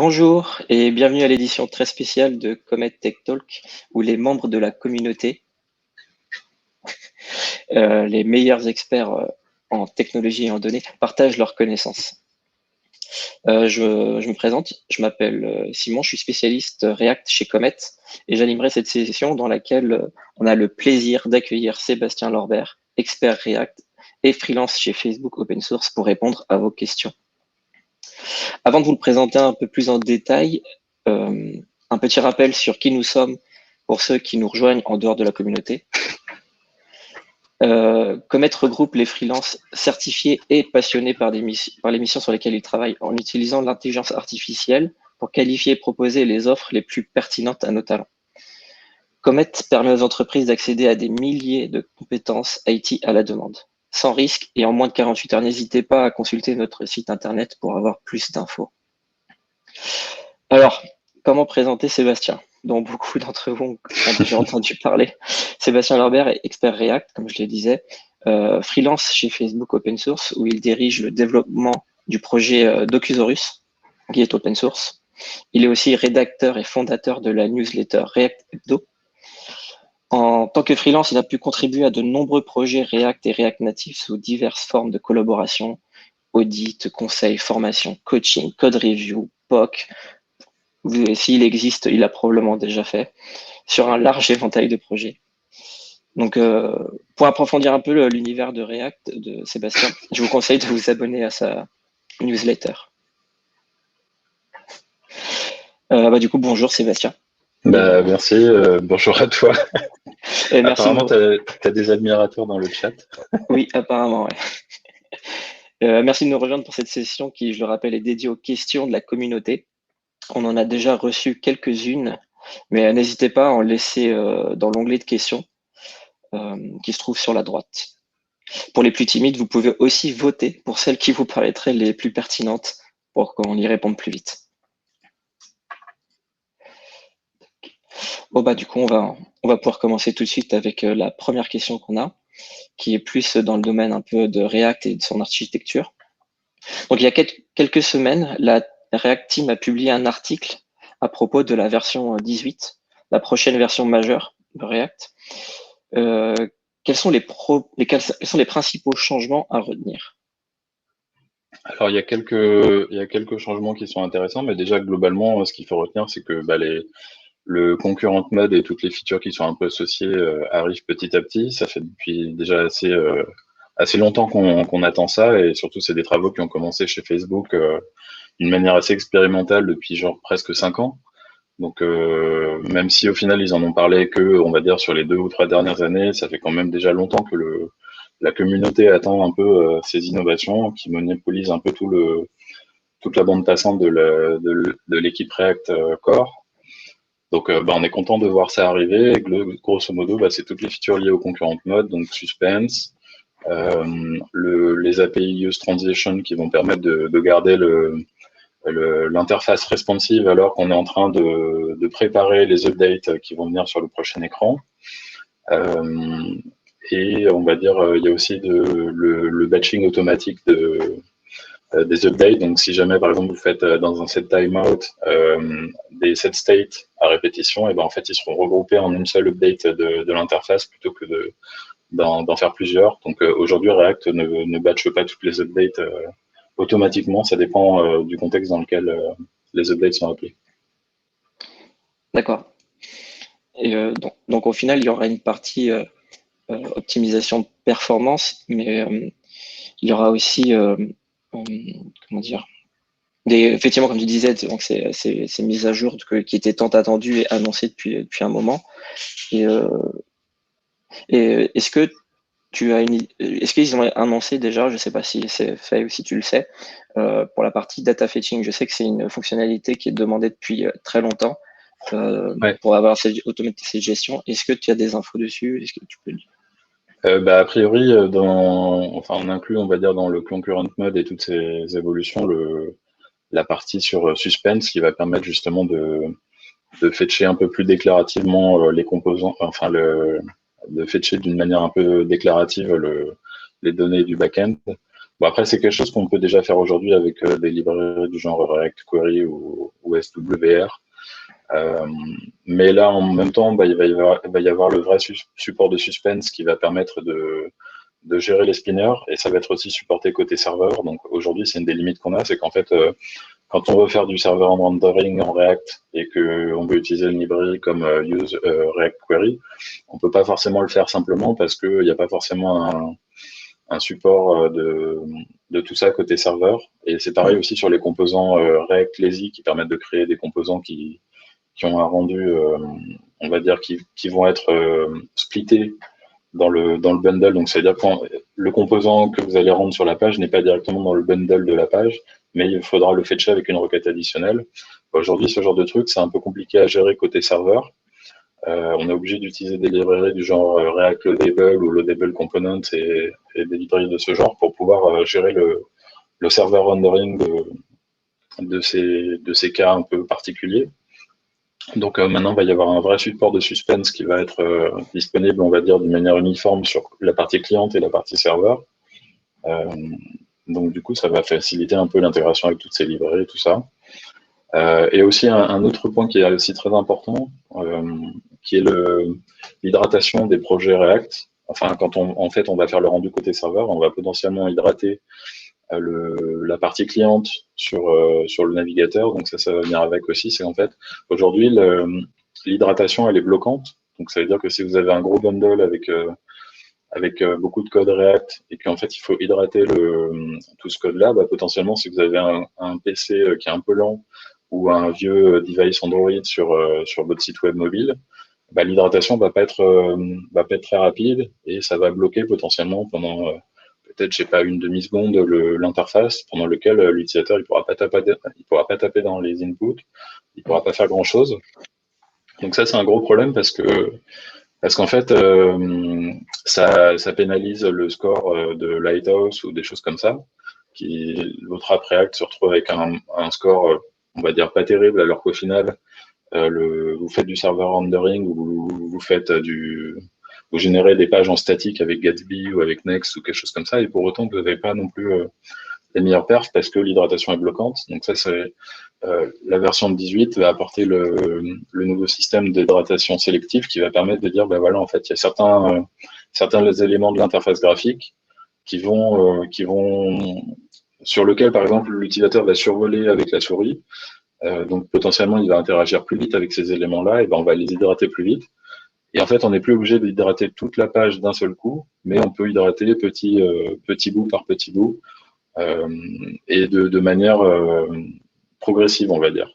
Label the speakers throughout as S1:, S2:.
S1: Bonjour et bienvenue à l'édition très spéciale de Comet Tech Talk où les membres de la communauté, les meilleurs experts en technologie et en données, partagent leurs connaissances. Je me présente, je m'appelle Simon, je suis spécialiste React chez Comet et j'animerai cette session dans laquelle on a le plaisir d'accueillir Sébastien Lorbert, expert React et freelance chez Facebook Open Source pour répondre à vos questions. Avant de vous le présenter un peu plus en détail, un petit rappel sur qui nous sommes pour ceux qui nous rejoignent en dehors de la communauté. Comet regroupe les freelances certifiés et passionnés par les missions sur lesquelles ils travaillent en utilisant l'intelligence artificielle pour qualifier et proposer les offres les plus pertinentes à nos talents. Comet permet aux entreprises d'accéder à des milliers de compétences IT à la demande, sans risque et en moins de 48 heures. N'hésitez pas à consulter notre site internet pour avoir plus d'infos. Alors, comment présenter Sébastien, dont beaucoup d'entre vous ont déjà entendu parler? Sébastien Lorbert est expert React, comme je le disais, freelance chez Facebook Open Source, où il dirige le développement du projet Docusaurus, qui est open source. Il est aussi rédacteur et fondateur de la newsletter React Hebdo. En tant que freelance, il a pu contribuer à de nombreux projets React et React Native sous diverses formes de collaboration, audit, conseil, formation, coaching, code review, POC. S'il existe, il l'a probablement déjà fait, sur un large éventail de projets. Donc, pour approfondir un peu l'univers de React de Sébastien, je vous conseille de vous abonner à sa newsletter. Du coup, bonjour Sébastien.
S2: Merci, bonjour à toi.
S1: Et
S2: Apparemment, tu as des admirateurs dans le chat.
S1: Oui, apparemment, ouais. Merci de nous rejoindre pour cette session qui, je le rappelle, est dédiée aux questions de la communauté. On en a déjà reçu quelques-unes, mais n'hésitez pas à en laisser dans l'onglet de questions qui se trouve sur la droite. Pour les plus timides, vous pouvez aussi voter pour celles qui vous paraîtraient les plus pertinentes pour qu'on y réponde plus vite. Bon, du coup, on va pouvoir commencer tout de suite avec la première question qu'on a, qui est plus dans le domaine un peu de React et de son architecture. Donc, il y a quelques semaines, la React Team a publié un article à propos de la version 18, la prochaine version majeure de React. Quels sont les principaux changements à retenir?
S2: Alors, il y a quelques changements qui sont intéressants, mais déjà, globalement, ce qu'il faut retenir, c'est que le concurrent mode et toutes les features qui sont un peu associées arrivent petit à petit. Ça fait depuis déjà assez longtemps qu'on attend ça, et surtout, c'est des travaux qui ont commencé chez Facebook d'une manière assez expérimentale depuis genre presque 5 ans. Donc, même si au final, ils en ont parlé que, on va dire, sur les 2 ou 3 dernières années, ça fait quand même déjà longtemps que la communauté attend un peu ces innovations qui monopolisent un peu toute la bande passante de l'équipe React Core. Donc, on est content de voir ça arriver. Grosso modo, c'est toutes les features liées au concurrent mode, donc Suspense, les API Use Transition qui vont permettre de garder l'interface responsive alors qu'on est en train de préparer les updates qui vont venir sur le prochain écran. Et on va dire, il y a aussi le batching automatique des updates. Donc, si jamais, par exemple, vous faites dans un set timeout des set state à répétition, et en fait, ils seront regroupés en une seule update de l'interface plutôt que d'en faire plusieurs. Donc, aujourd'hui, React ne batche pas toutes les updates automatiquement. Ça dépend du contexte dans lequel les updates sont appelés.
S1: D'accord. Et donc, au final, il y aura une partie optimisation de performance, mais il y aura aussi, comment dire, effectivement, comme tu disais, donc ces mises à jour qui étaient tant attendues et annoncées depuis un moment. Et est-ce que est-ce qu'ils ont annoncé déjà, je ne sais pas si c'est fait ou si tu le sais, pour la partie data fetching, je sais que c'est une fonctionnalité qui est demandée depuis très longtemps
S2: Ouais.
S1: pour avoir automatisé cette gestion. Est-ce que tu as des infos dessus? Est-ce que tu peux le dire?
S2: A priori, on inclut, on va dire, dans le concurrent mode et toutes ces évolutions, la partie sur Suspense qui va permettre justement de fetcher un peu plus déclarativement les composants, de fetcher d'une manière un peu déclarative les données du back-end. Bon, après, c'est quelque chose qu'on peut déjà faire aujourd'hui avec des librairies du genre React Query ou SWR. Euh, mais là, en même temps, bah, il va y avoir le vrai support de suspense qui va permettre de gérer les spinners et ça va être aussi supporté côté serveur. Donc aujourd'hui, c'est une des limites qu'on a, c'est qu'en fait, quand on veut faire du serveur en rendering en React et qu'on veut utiliser une librairie comme Use React Query, on peut pas forcément le faire simplement parce qu'il n'y a pas forcément un support de tout ça côté serveur. Et c'est pareil aussi sur les composants React Lazy qui permettent de créer des composants qui ont un rendu, on va dire, qui vont être splittés dans le bundle. Donc, c'est-à-dire que le composant que vous allez rendre sur la page n'est pas directement dans le bundle de la page, mais il faudra le fetcher avec une requête additionnelle. Aujourd'hui, ce genre de truc, c'est un peu compliqué à gérer côté serveur. On est obligé d'utiliser des librairies du genre React Loadable ou Loadable Component et des librairies de ce genre pour pouvoir gérer le serveur rendering de ces cas un peu particuliers. Donc maintenant, il va y avoir un vrai support de suspense qui va être disponible, on va dire, d'une manière uniforme sur la partie cliente et la partie serveur. Euh, donc du coup, ça va faciliter un peu l'intégration avec toutes ces librairies et tout ça. Et aussi un autre point qui est aussi très important, qui est l'hydratation des projets React. Enfin, quand en fait on va faire le rendu côté serveur, on va potentiellement hydrater la partie cliente sur le navigateur. Donc ça va venir avec aussi. C'est en fait aujourd'hui l'hydratation elle est bloquante. Donc ça veut dire que si vous avez un gros bundle avec beaucoup de code React et qu'en fait il faut hydrater tout ce code-là, bah, potentiellement si vous avez un PC qui est un peu lent ou un vieux device Android sur votre site web mobile, bah, l'hydratation va pas être très rapide et ça va bloquer potentiellement pendant peut-être, je sais pas, une demi-seconde l'interface pendant lequel l'utilisateur il pourra pas taper dans les inputs, il pourra pas faire grand-chose. Donc ça c'est un gros problème parce qu'en fait ça pénalise le score de Lighthouse ou des choses comme ça qui votre app React se retrouve avec un score on va dire pas terrible alors qu'au final vous faites du serveur rendering ou vous faites vous générez des pages en statique avec Gatsby ou avec Next ou quelque chose comme ça, et pour autant vous n'avez pas non plus les meilleures perfs parce que l'hydratation est bloquante. Donc ça, c'est la version de 18 va apporter le nouveau système d'hydratation sélective qui va permettre de dire, ben voilà, en fait, il y a certains éléments de l'interface graphique qui vont sur lequel, par exemple, l'utilisateur va survoler avec la souris. Donc potentiellement, il va interagir plus vite avec ces éléments-là, et ben on va les hydrater plus vite. Et en fait, on n'est plus obligé d'hydrater toute la page d'un seul coup, mais on peut hydrater petit bout par petit bout et de manière progressive, on va dire.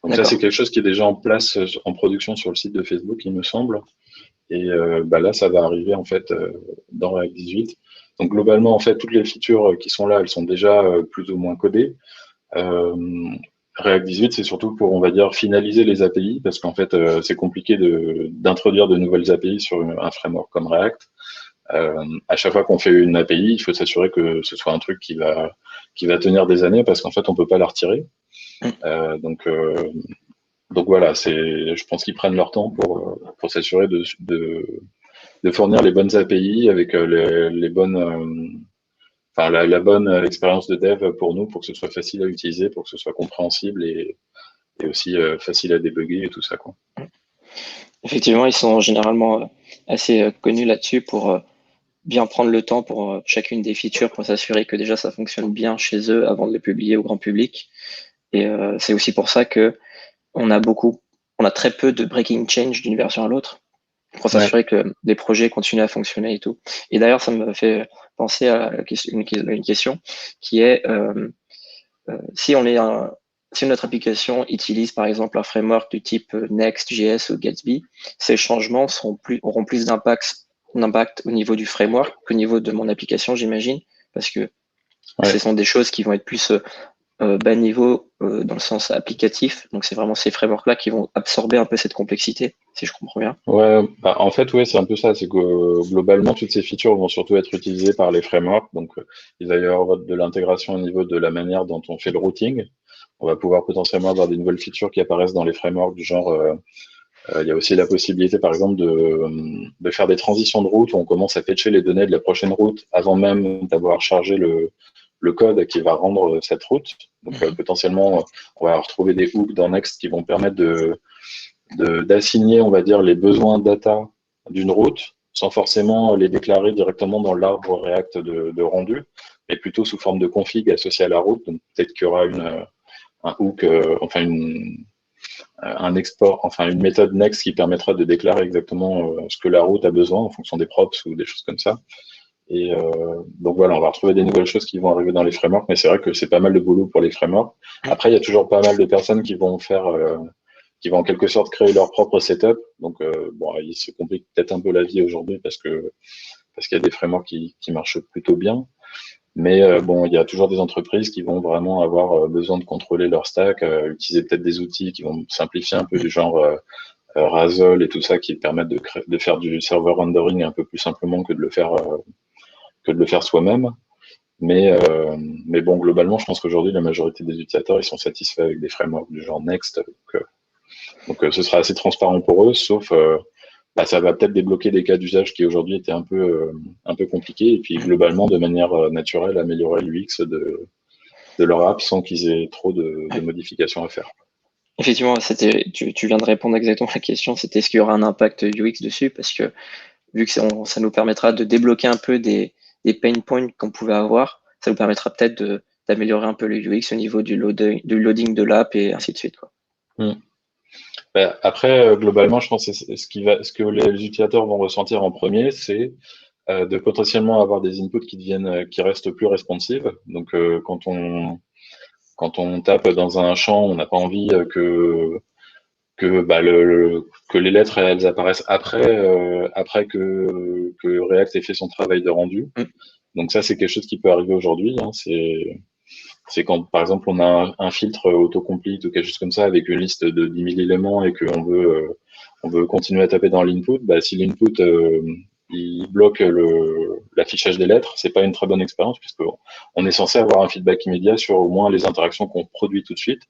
S2: Donc ça, c'est quelque chose qui est déjà en place en production sur le site de Facebook, il me semble. Et bah là, ça va arriver en fait dans React 18. Donc globalement, en fait, toutes les features qui sont là, elles sont déjà plus ou moins codées. React 18, c'est surtout pour, on va dire, finaliser les API, parce qu'en fait, c'est compliqué d'introduire de nouvelles API sur un framework comme React. À chaque fois qu'on fait une API, il faut s'assurer que ce soit un truc qui va tenir des années, parce qu'en fait, on peut pas la retirer. Donc voilà, je pense qu'ils prennent leur temps pour s'assurer de fournir les bonnes API avec les bonnes enfin la bonne expérience de dev pour nous, pour que ce soit facile à utiliser, pour que ce soit compréhensible et aussi facile à débugger et tout ça, quoi.
S1: Effectivement, ils sont généralement assez connus là-dessus pour bien prendre le temps pour chacune des features pour s'assurer que déjà ça fonctionne bien chez eux avant de les publier au grand public. Et c'est aussi pour ça que on a très peu de breaking change d'une version à l'autre pour s'assurer que les projets continuent à fonctionner et tout. Et d'ailleurs, ça me fait penser à une question qui est si notre application utilise par exemple un framework du type Next.js ou Gatsby, ces changements auront plus d'impact au niveau du framework qu'au niveau de mon application, j'imagine, parce que ce sont des choses qui vont être plus bas niveau dans le sens applicatif. Donc c'est vraiment ces frameworks-là qui vont absorber un peu cette complexité, si je comprends bien.
S2: Ouais, bah, en fait, ouais, c'est un peu ça. C'est que globalement, toutes ces features vont surtout être utilisées par les frameworks. Donc, il va y avoir de l'intégration au niveau de la manière dont on fait le routing. On va pouvoir potentiellement avoir des nouvelles features qui apparaissent dans les frameworks du genre Il y a aussi la possibilité, par exemple, de faire des transitions de route où on commence à fetcher les données de la prochaine route avant même d'avoir chargé le code qui va rendre cette route. Donc, potentiellement, on va retrouver des hooks dans Next qui vont permettre d'assigner, on va dire, les besoins data d'une route sans forcément les déclarer directement dans l'arbre React de rendu, mais plutôt sous forme de config associé à la route. Donc, peut-être qu'il y aura un hook, un export, enfin une méthode Next qui permettra de déclarer exactement ce que la route a besoin en fonction des props ou des choses comme ça. Et donc voilà, on va retrouver des nouvelles choses qui vont arriver dans les frameworks, mais c'est vrai que c'est pas mal de boulot pour les frameworks. Après, il y a toujours pas mal de personnes qui vont qui vont en quelque sorte créer leur propre setup. Donc bon, il se complique peut-être un peu la vie aujourd'hui parce qu'il y a des frameworks qui marchent plutôt bien. Mais bon, il y a toujours des entreprises qui vont vraiment avoir besoin de contrôler leur stack, utiliser peut-être des outils qui vont simplifier un peu du genre Razol et tout ça, qui permettent de faire du server rendering un peu plus simplement que de le faire soi-même. Mais bon, globalement, je pense qu'aujourd'hui, la majorité des utilisateurs, ils sont satisfaits avec des frameworks du genre Next. Donc ce sera assez transparent pour eux, sauf ça va peut-être débloquer des cas d'usage qui aujourd'hui étaient un peu compliqués, et puis globalement, de manière naturelle, améliorer l'UX de leur app sans qu'ils aient trop de modifications à faire.
S1: Effectivement, tu viens de répondre exactement à la question, c'était est-ce qu'il y aura un impact UX dessus, parce que vu que ça nous permettra de débloquer un peu des pain points qu'on pouvait avoir, ça nous permettra peut-être d'améliorer un peu le UX au niveau du loading de l'app et ainsi de suite, quoi.
S2: Après, globalement, je pense que ce que les utilisateurs vont ressentir en premier, c'est de potentiellement avoir des inputs qui restent plus responsives. Donc, quand on tape dans un champ, on n'a pas envie que les lettres elles apparaissent après que React ait fait son travail de rendu. Donc ça, c'est quelque chose qui peut arriver aujourd'hui. Hein. C'est quand, par exemple, on a un filtre autocomplete ou quelque chose comme ça avec une liste de 10 000 éléments et qu'on on veut continuer à taper dans l'input, si l'input il bloque l'affichage des lettres, c'est pas une très bonne expérience puisqu'on est censé avoir un feedback immédiat sur au moins les interactions qu'on produit tout de suite.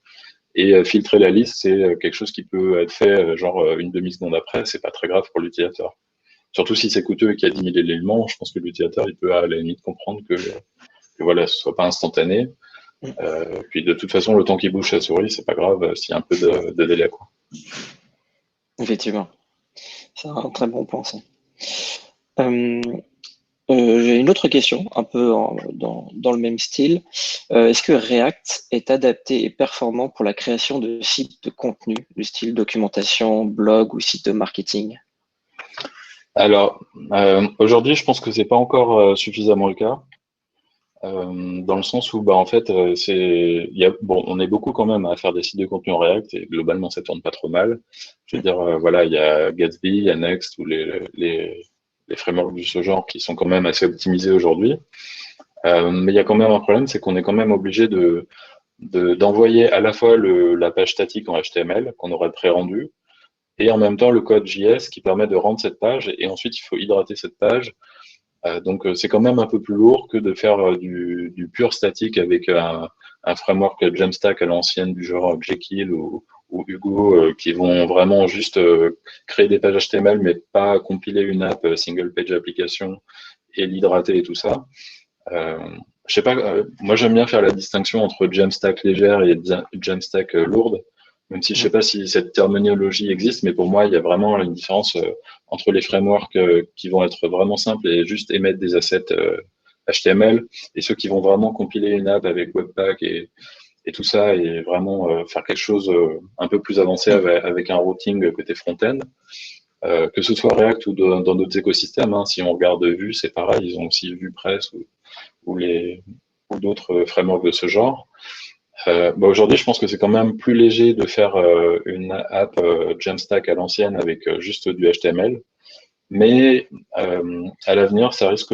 S2: Et filtrer la liste, c'est quelque chose qui peut être fait genre une demi-seconde après, c'est pas très grave pour l'utilisateur. Surtout si c'est coûteux et qu'il y a 10 000 éléments, je pense que l'utilisateur il peut à la limite comprendre que voilà, ce soit pas instantané. Puis de toute façon, le temps qu'il bouge sa souris, c'est pas grave s'il y a un peu de délai, quoi.
S1: Effectivement, c'est un très bon point, ça. J'ai une autre question, un peu dans le même style. Est-ce que React est adapté et performant pour la création de sites de contenu, du style documentation, blog ou site de marketing?
S2: Alors, aujourd'hui, je pense que c'est pas encore suffisamment le cas. Dans le sens où en fait on est beaucoup quand même à faire des sites de contenu en React et globalement ça tourne pas trop mal. Je veux dire voilà, il y a Gatsby, il y a Next ou les frameworks de ce genre qui sont quand même assez optimisés aujourd'hui. Mais il y a quand même un problème, c'est qu'on est quand même obligé d'envoyer à la fois la page statique en HTML qu'on aurait pré-rendu et en même temps le code JS qui permet de rendre cette page et ensuite il faut hydrater cette page. Donc c'est quand même un peu plus lourd que de faire du pur statique avec un framework Jamstack à l'ancienne du genre Jekyll ou Hugo qui vont vraiment juste créer des pages HTML mais pas compiler une app single page application et l'hydrater et tout ça. Je sais pas, moi j'aime bien faire la distinction entre Jamstack légère et Jamstack lourde, même si je sais pas si cette terminologie existe, mais pour moi il y a vraiment une différence entre les frameworks qui vont être vraiment simples et juste émettre des assets HTML et ceux qui vont vraiment compiler une app avec Webpack et tout ça et vraiment faire quelque chose un peu plus avancé avec un routing côté front-end. Que ce soit React ou dans d'autres écosystèmes, hein, si on regarde Vue, c'est pareil, ils ont aussi VuePress ou d'autres frameworks de ce genre. Aujourd'hui, je pense que c'est quand même plus léger de faire une app Jamstack à l'ancienne avec juste du HTML, mais à l'avenir, ça risque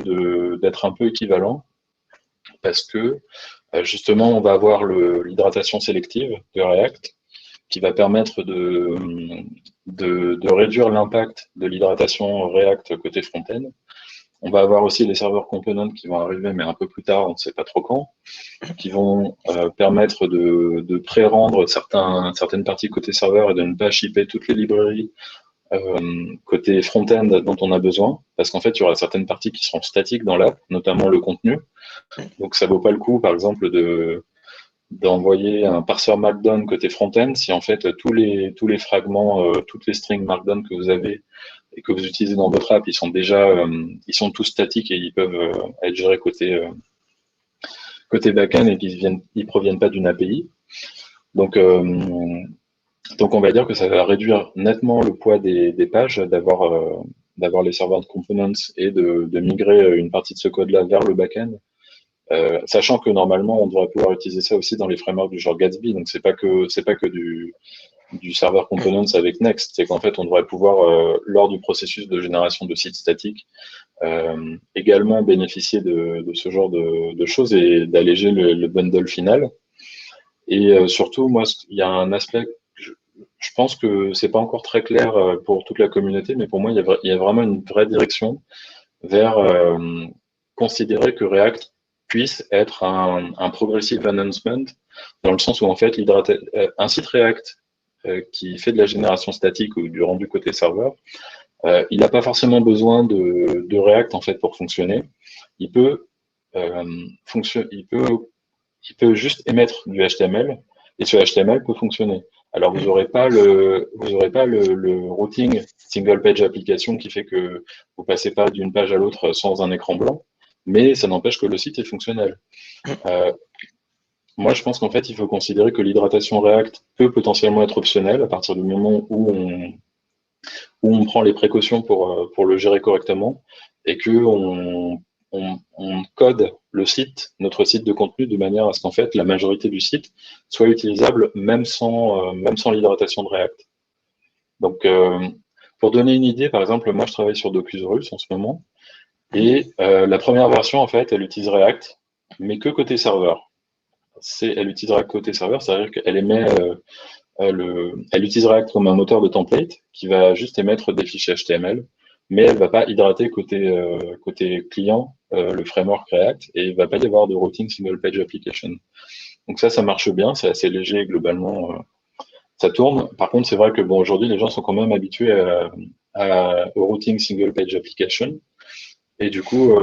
S2: d'être un peu équivalent parce que justement, on va avoir l'hydratation sélective de React qui va permettre de réduire l'impact de l'hydratation React côté front-end. On va avoir aussi les serveurs components qui vont arriver, mais un peu plus tard, on ne sait pas trop quand, qui vont permettre de pré-rendre certaines parties côté serveur et de ne pas shipper toutes les librairies côté front-end dont on a besoin, parce qu'en fait, il y aura certaines parties qui seront statiques dans l'app, notamment le contenu. Donc, ça vaut pas le coup, par exemple, d'envoyer un parseur Markdown côté front-end si en fait tous les fragments, toutes les strings Markdown que vous avez et que vous utilisez dans votre app, ils sont tous statiques et ils peuvent être gérés côté backend et ils proviennent pas d'une API. Donc, on va dire que ça va réduire nettement le poids des pages d'avoir les serveurs components et de migrer une partie de ce code-là vers le backend. Sachant que normalement, on devrait pouvoir utiliser ça aussi dans les frameworks du genre Gatsby. Donc, c'est pas que du serveur components avec Next. C'est qu'en fait, on devrait pouvoir, lors du processus de génération de sites statiques, également bénéficier de ce genre de choses et d'alléger le bundle final. Et surtout, moi, il y a un aspect, je pense que c'est pas encore très clair pour toute la communauté, mais pour moi, il y a vraiment une vraie direction vers considérer que React puisse être un progressive enhancement, dans le sens où en fait un site React qui fait de la génération statique ou du rendu côté serveur, il n'a pas forcément besoin de React en fait pour fonctionner. Il peut il peut juste émettre du HTML et ce HTML peut fonctionner. Alors vous n'aurez pas le routing single page application qui fait que vous passez pas d'une page à l'autre sans un écran blanc, mais ça n'empêche que le site est fonctionnel. Moi, je pense qu'en fait, il faut considérer que l'hydratation React peut potentiellement être optionnelle à partir du moment où on prend les précautions pour le gérer correctement et que on code notre site de contenu de manière à ce qu'en fait la majorité du site soit utilisable même sans l'hydratation de React. Donc, pour donner une idée, par exemple, moi je travaille sur Docusaurus en ce moment et la première version en fait, elle utilise React, mais que côté serveur. Elle utilisera côté serveur, c'est-à-dire qu'elle émet elle utilise React comme un moteur de template qui va juste émettre des fichiers HTML, mais elle va pas hydrater côté client le framework React et il va pas y avoir de routing single page application. Donc ça marche bien, c'est assez léger globalement, ça tourne. Par contre, c'est vrai que bon aujourd'hui les gens sont quand même habitués au routing single page application et du coup,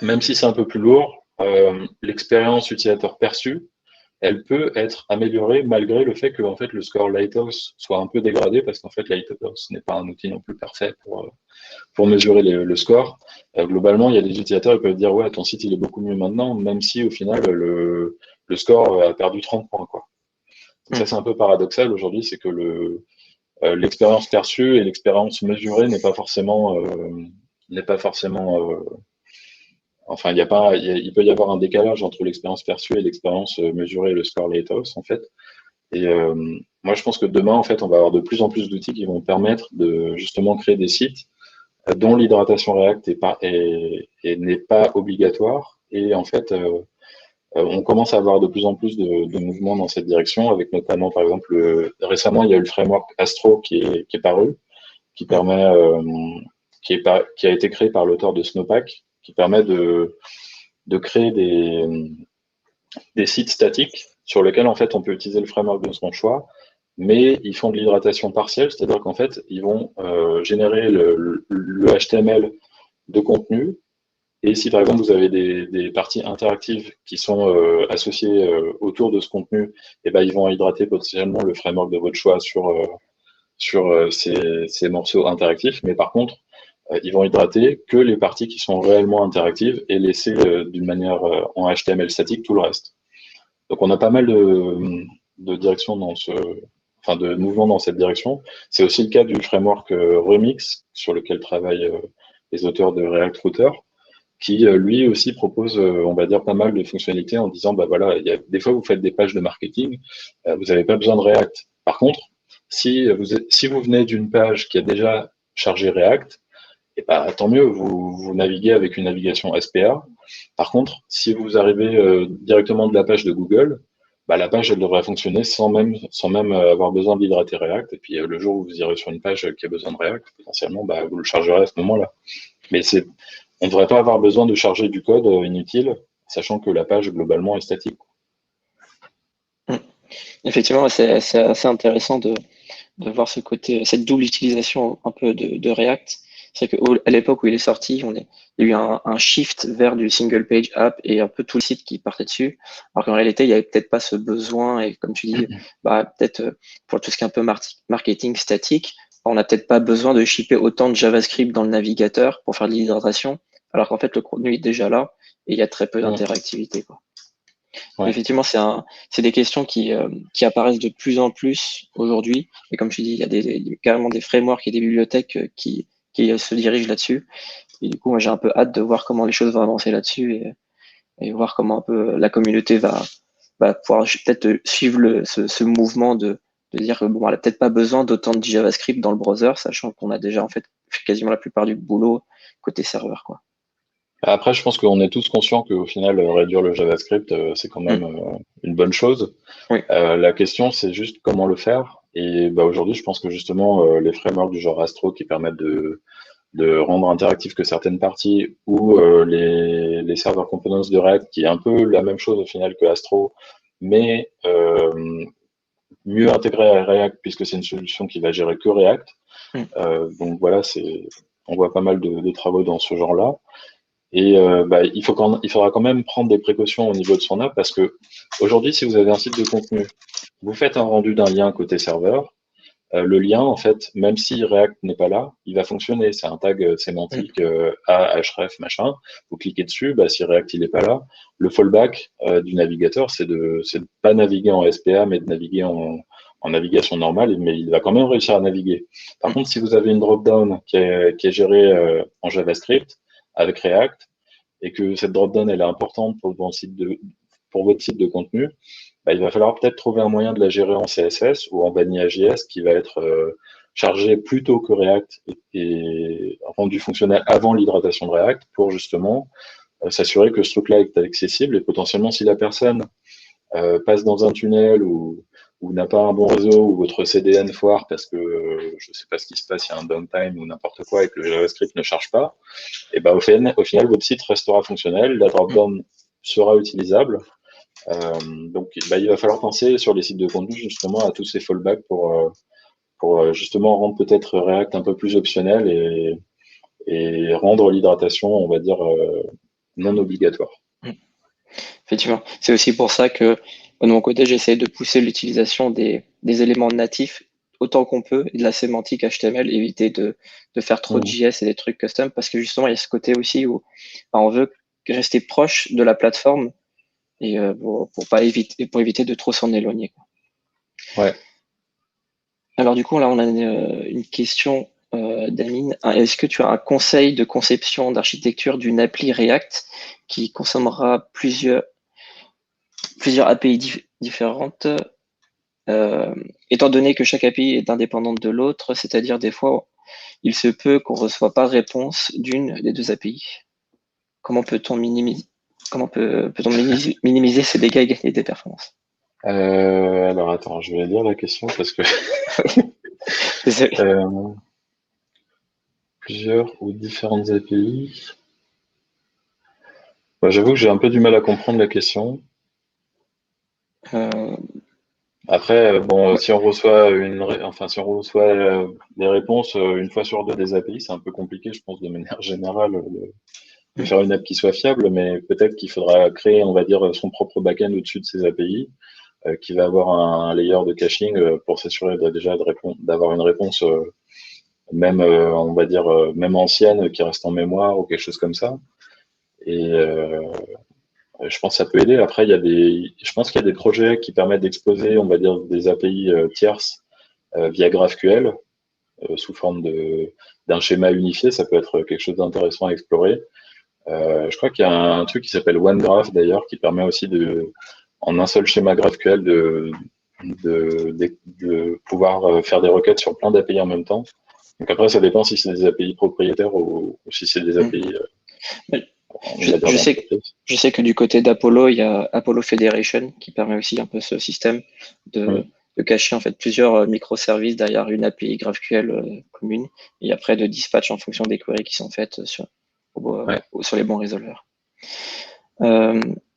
S2: même si c'est un peu plus lourd, l'expérience utilisateur perçue elle peut être améliorée malgré le fait que en fait, le score Lighthouse soit un peu dégradé parce qu'en fait, Lighthouse n'est pas un outil non plus parfait pour mesurer le score. Globalement, il y a des utilisateurs qui peuvent dire ouais, ton site il est beaucoup mieux maintenant, même si au final, le score a perdu 30 points. Quoi. Donc, ça, c'est un peu paradoxal aujourd'hui, c'est que l'expérience perçue et l'expérience mesurée n'est pas forcément enfin, il peut y avoir un décalage entre l'expérience perçue et l'expérience mesurée et le score Lighthouse, en fait. Et moi, je pense que demain, en fait, on va avoir de plus en plus d'outils qui vont permettre de justement créer des sites dont l'hydratation React n'est pas obligatoire. Et en fait, on commence à avoir de plus en plus de mouvements dans cette direction, avec notamment, par exemple, récemment, il y a eu le framework Astro qui est paru, qui permet, qui a été créé par l'auteur de Snowpack, qui permet de créer des sites statiques sur lesquels en fait on peut utiliser le framework de son choix, mais ils font de l'hydratation partielle, c'est-à-dire qu'en fait ils vont générer le HTML de contenu. Et si par exemple vous avez des parties interactives qui sont associées autour de ce contenu, et ben, ils vont hydrater potentiellement le framework de votre choix sur ces morceaux interactifs. Mais par contre, ils vont hydrater que les parties qui sont réellement interactives et laisser d'une manière en HTML statique tout le reste. Donc on a pas mal de directions de mouvements dans cette direction. C'est aussi le cas du framework Remix sur lequel travaillent les auteurs de React Router, qui lui aussi propose, on va dire, pas mal de fonctionnalités en disant, bah voilà, des fois vous faites des pages de marketing, vous n'avez pas besoin de React. Par contre, si vous venez d'une page qui a déjà chargé React, et bah, tant mieux, vous naviguez avec une navigation SPA. Par contre, si vous arrivez directement de la page de Google, bah, la page elle devrait fonctionner sans même avoir besoin d'hydrater React. Et puis le jour où vous irez sur une page qui a besoin de React, potentiellement, bah, vous le chargerez à ce moment-là. Mais on ne devrait pas avoir besoin de charger du code inutile, sachant que la page globalement est statique.
S1: Mm. Effectivement, c'est assez intéressant de voir ce côté, cette double utilisation un peu de React. C'est qu'à l'époque où il est sorti, il y a eu un shift vers du single page app et un peu tout le site qui partait dessus. Alors qu'en réalité, il n'y avait peut-être pas ce besoin et comme tu dis, bah, peut-être pour tout ce qui est un peu marketing statique, on n'a peut-être pas besoin de shipper autant de JavaScript dans le navigateur pour faire de l'hydratation, alors qu'en fait, le contenu est déjà là et il y a très peu
S2: Mm.
S1: d'interactivité, quoi.
S2: Ouais.
S1: Effectivement, c'est des questions qui apparaissent de plus en plus aujourd'hui. Et comme tu dis, il y a carrément des frameworks et des bibliothèques qui se dirigent là-dessus. Et du coup, moi, j'ai un peu hâte de voir comment les choses vont avancer là-dessus et voir comment un peu la communauté va pouvoir peut-être suivre ce mouvement de dire que bon, elle a peut-être pas besoin d'autant de JavaScript dans le browser, sachant qu'on a déjà en fait fait quasiment la plupart du boulot côté serveur, quoi.
S2: Après, je pense qu'on est tous conscients qu'au final, réduire le JavaScript, c'est quand
S1: Mm.
S2: même une bonne chose.
S1: Oui.
S2: La question, c'est juste comment le faire. Et bah, aujourd'hui, je pense que justement, les frameworks du genre Astro qui permettent de rendre interactif que certaines parties ou les serveurs components de React qui est un peu la même chose au final que Astro, mais mieux intégré à React puisque c'est une solution qui va gérer que React.
S1: Mm.
S2: Donc voilà, on voit pas mal de travaux dans ce genre-là. Et bah, il faudra quand même prendre des précautions au niveau de son app parce que aujourd'hui, si vous avez un site de contenu, vous faites un rendu d'un lien côté serveur, le lien, en fait, même si React n'est pas là, il va fonctionner. C'est un tag
S1: Mm.
S2: sémantique A, href, machin. Vous cliquez dessus, bah, si React il n'est pas là, le fallback du navigateur, c'est de pas naviguer en SPA, mais de naviguer en navigation normale, mais il va quand même réussir à naviguer. Par
S1: Mm.
S2: contre, si vous avez une drop-down qui est gérée en JavaScript avec React, et que cette drop-down elle est importante pour votre site de contenu, bah, il va falloir peut-être trouver un moyen de la gérer en CSS ou en Vanilla.js qui va être chargé plus tôt que React et rendu fonctionnel avant l'hydratation de React pour justement s'assurer que ce truc-là est accessible et potentiellement si la personne passe dans un tunnel ou n'a pas un bon réseau ou votre CDN foire parce que je ne sais pas ce qui se passe, il y a un downtime ou n'importe quoi et que le JavaScript ne charge pas, et bah, au final, votre site restera fonctionnel, la
S1: Mm.
S2: dropdown sera utilisable. Donc, bah, il va falloir penser sur les sites de contenu justement à tous ces fallbacks pour justement rendre peut-être React un peu plus optionnel et rendre l'hydratation, on va dire, non obligatoire.
S1: Mm. Effectivement, c'est aussi pour ça que de mon côté, j'essaie de pousser l'utilisation des éléments natifs autant qu'on peut et de la sémantique HTML, éviter de faire trop de
S2: Mmh.
S1: JS et des trucs custom parce que justement, il y a ce côté aussi où bah, on veut rester proche de la plateforme et pour éviter de trop s'en éloigner, quoi.
S2: Ouais.
S1: Alors du coup, là, on a une question d'Amine. Est-ce que tu as un conseil de conception d'architecture d'une appli React qui consommera plusieurs API différentes, euh, étant donné que chaque API est indépendante de l'autre, c'est-à-dire des fois, il se peut qu'on ne reçoit pas réponse d'une des deux API. Comment peut-on minimiser, comment peut-on minimiser ces dégâts et gagner des performances?
S2: Alors attends, je vais lire la question parce que
S1: Désolé.
S2: euh, plusieurs ou différentes API. Bah, j'avoue que j'ai un peu du mal à comprendre la question.
S1: Euh,
S2: Après, bon,
S1: ouais.
S2: si on reçoit des réponses une fois sur deux des API, c'est un peu compliqué, je pense, de manière générale, de
S1: Mm.
S2: faire une app qui soit fiable, mais peut-être qu'il faudra créer, on va dire, son propre backend au-dessus de ces API, qui va avoir un layer de caching pour s'assurer déjà d'avoir une réponse, même, on va dire, même ancienne, qui reste en mémoire ou quelque chose comme ça. Et je pense que ça peut aider. Après, je pense qu'il y a des projets qui permettent d'exposer, on va dire, des API tierces via GraphQL sous forme d'un schéma unifié. Ça peut être quelque chose d'intéressant à explorer. Je crois qu'il y a un truc qui s'appelle OneGraph d'ailleurs, qui permet aussi en un seul schéma GraphQL de pouvoir faire des requêtes sur plein d'API en même temps. Donc après, ça dépend si c'est des API propriétaires ou si c'est des
S1: Mm.
S2: API, on
S1: Je,
S2: va dire,
S1: je sais,
S2: d'entreprise.
S1: je sais que du côté d'Apollo, il y a Apollo Federation qui permet aussi un peu ce système de,
S2: Mm.
S1: de cacher en fait plusieurs microservices derrière une API GraphQL commune et après de dispatch en fonction des queries qui sont faites
S2: Ouais.
S1: sur les bons résolveurs.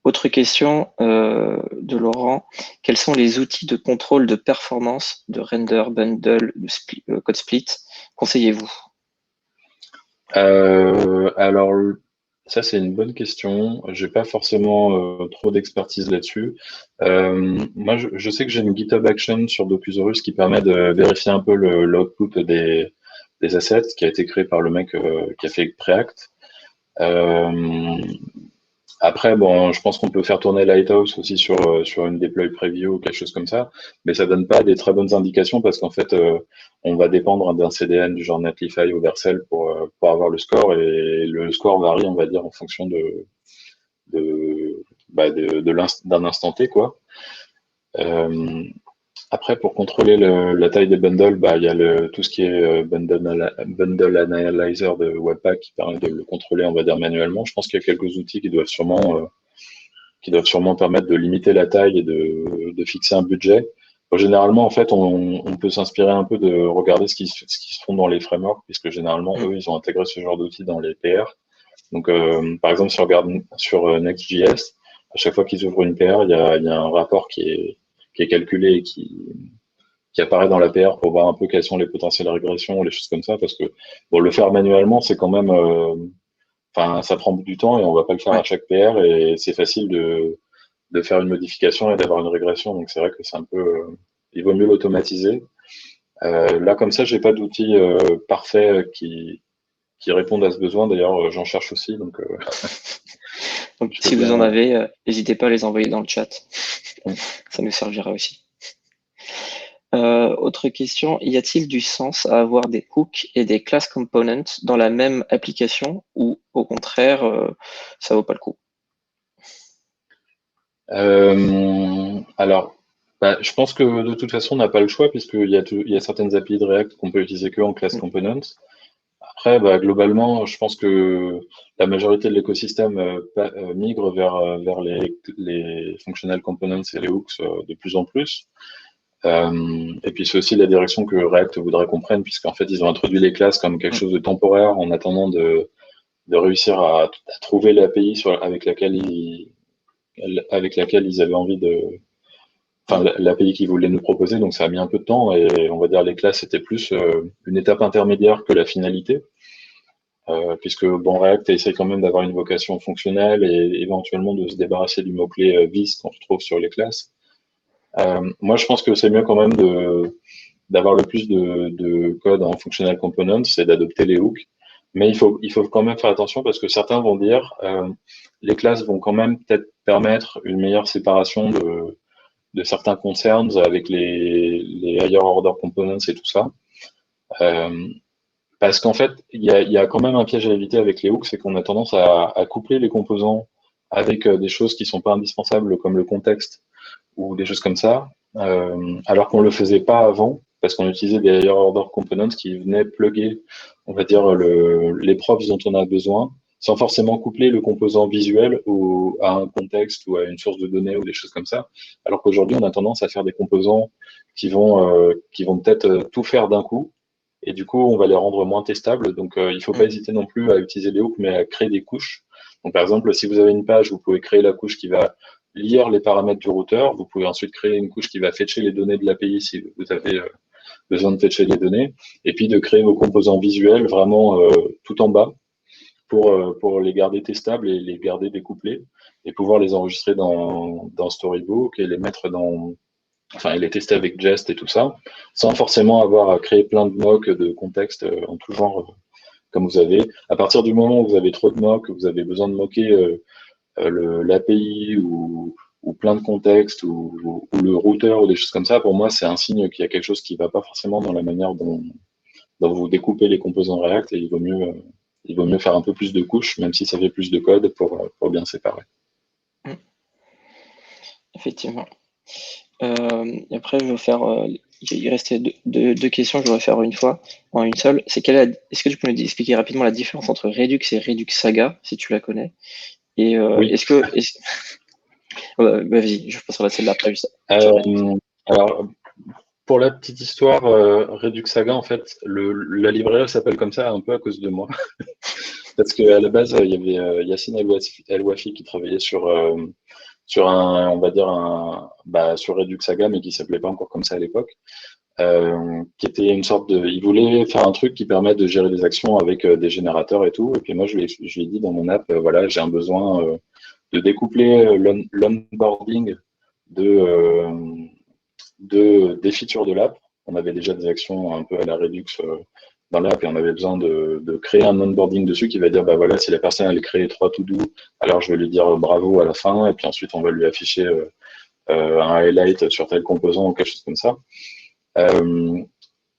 S1: Autre question de Laurent. Quels sont les outils de contrôle de performance de render, bundle, code split conseillez-vous?
S2: Alors, ça, c'est une bonne question. J'ai pas forcément trop d'expertise là-dessus. Moi, je sais que j'ai une GitHub Action sur Docusaurus qui permet de vérifier un peu l'output des assets qui a été créé par le mec qui a fait Preact. Après, bon, je pense qu'on peut faire tourner Lighthouse aussi sur une deploy preview ou quelque chose comme ça, mais ça donne pas des très bonnes indications parce qu'en fait, on va dépendre d'un CDN du genre Netlify ou Vercel pour avoir le score et le score varie, on va dire, en fonction d'un instant T, quoi. Euh, Après, pour contrôler la taille des bundles, il y a tout ce qui est bundle analyzer de Webpack qui permet de le contrôler, on va dire, manuellement. Je pense qu'il y a quelques outils qui doivent sûrement permettre de limiter la taille et de fixer un budget. Bon, généralement, en fait, on peut s'inspirer un peu de regarder ce qui se font dans les frameworks, puisque généralement, eux, ils ont intégré ce genre d'outils dans les PR. Donc, par exemple, si on regarde sur Next.js, à chaque fois qu'ils ouvrent une PR, il y a un rapport qui est calculé et qui apparaît dans la PR pour voir un peu quelles sont les potentielles régressions ou les choses comme ça, parce que bon, le faire manuellement, c'est quand même, enfin, ça prend du temps et on va pas le faire à chaque PR et c'est facile de faire une modification et d'avoir une régression. Donc c'est vrai que c'est un peu, il vaut mieux l'automatiser. Là, comme ça, j'ai pas d'outils parfaits qui répondent à ce besoin. D'ailleurs, j'en cherche aussi, donc.
S1: Donc, si vous en avez, n'hésitez pas à les envoyer dans le chat. Ça nous servira aussi. Autre question, y a-t-il du sens à avoir des hooks et des class components dans la même application ou au contraire, ça vaut pas le coup?
S2: Alors, je pense que de toute façon, on n'a pas le choix puisqu'il y a certaines API de React qu'on peut utiliser que en class components. Après, globalement, je pense que la majorité de l'écosystème migre vers les functional components et les hooks de plus en plus. Et puis c'est aussi la direction que React voudrait qu'on prenne, puisqu'en fait ils ont introduit les classes comme quelque chose de temporaire en attendant de réussir à trouver l'API avec laquelle ils avaient envie enfin l'API qu'ils voulaient nous proposer. Donc ça a mis un peu de temps et on va dire les classes c'était plus une étape intermédiaire que la finalité. Puisque bon, React essaie quand même d'avoir une vocation fonctionnelle et éventuellement de se débarrasser du mot-clé vis qu'on retrouve sur les classes. Moi, je pense que c'est mieux quand même d'avoir le plus de code en functional components, c'est d'adopter les hooks. Mais il faut quand même faire attention parce que certains vont dire les classes vont quand même peut-être permettre une meilleure séparation de certains concerns avec les higher order components et tout ça. Parce qu'en fait, il y a quand même un piège à éviter avec les hooks, c'est qu'on a tendance à coupler les composants avec des choses qui sont pas indispensables comme le contexte ou des choses comme ça, alors qu'on le faisait pas avant parce qu'on utilisait des higher order components qui venaient plugger, on va dire, les profs dont on a besoin, sans forcément coupler le composant visuel à un contexte ou à une source de données ou des choses comme ça. Alors qu'aujourd'hui, on a tendance à faire des composants qui vont peut-être tout faire d'un coup et du coup, on va les rendre moins testables. Donc, il faut pas hésiter non plus à utiliser les hooks, mais à créer des couches. Donc, par exemple, si vous avez une page, vous pouvez créer la couche qui va lire les paramètres du routeur. Vous pouvez ensuite créer une couche qui va fetcher les données de l'API si vous avez besoin de fetcher les données. Et puis, de créer vos composants visuels vraiment tout en bas pour les garder testables et les garder découplés et pouvoir les enregistrer dans Storybook et les mettre enfin, il est testé avec Jest et tout ça, sans forcément avoir à créer plein de mocks de contexte en tout genre, comme vous avez. À partir du moment où vous avez trop de mocks, vous avez besoin de moquer l'API ou plein de contextes ou le routeur ou des choses comme ça, pour moi, c'est un signe qu'il y a quelque chose qui ne va pas forcément dans la manière dont vous découpez les composants React et il vaut mieux faire un peu plus de couches, même si ça fait plus de code pour bien séparer.
S1: Effectivement. Après, je vais faire. Il restait deux questions, je vais faire une fois, en une seule. Est-ce que tu peux nous expliquer rapidement la différence entre Redux et Redux Saga, si tu la connais? Et
S2: Oui.
S1: vas-y, je passerai à celle-là après.
S2: Alors, pour la petite histoire, Redux Saga, en fait, la librairie s'appelle comme ça un peu à cause de moi. Parce qu'à la base, il y avait Yacine El Wafi qui travaillait sur on va dire sur Redux Saga, mais qui s'appelait pas encore comme ça à l'époque, qui était une sorte il voulait faire un truc qui permet de gérer des actions avec des générateurs et tout. Et puis moi, je lui ai dit dans mon app, voilà, j'ai un besoin de découpler l'onboarding de, euh, des features de l'app. On avait déjà des actions un peu à la Redux dans l'app et on avait besoin de créer un onboarding dessus qui va dire, bah voilà, si la personne elle crée 3 to-do, alors je vais lui dire bravo à la fin et puis ensuite on va lui afficher un highlight sur tel composant ou quelque chose comme ça.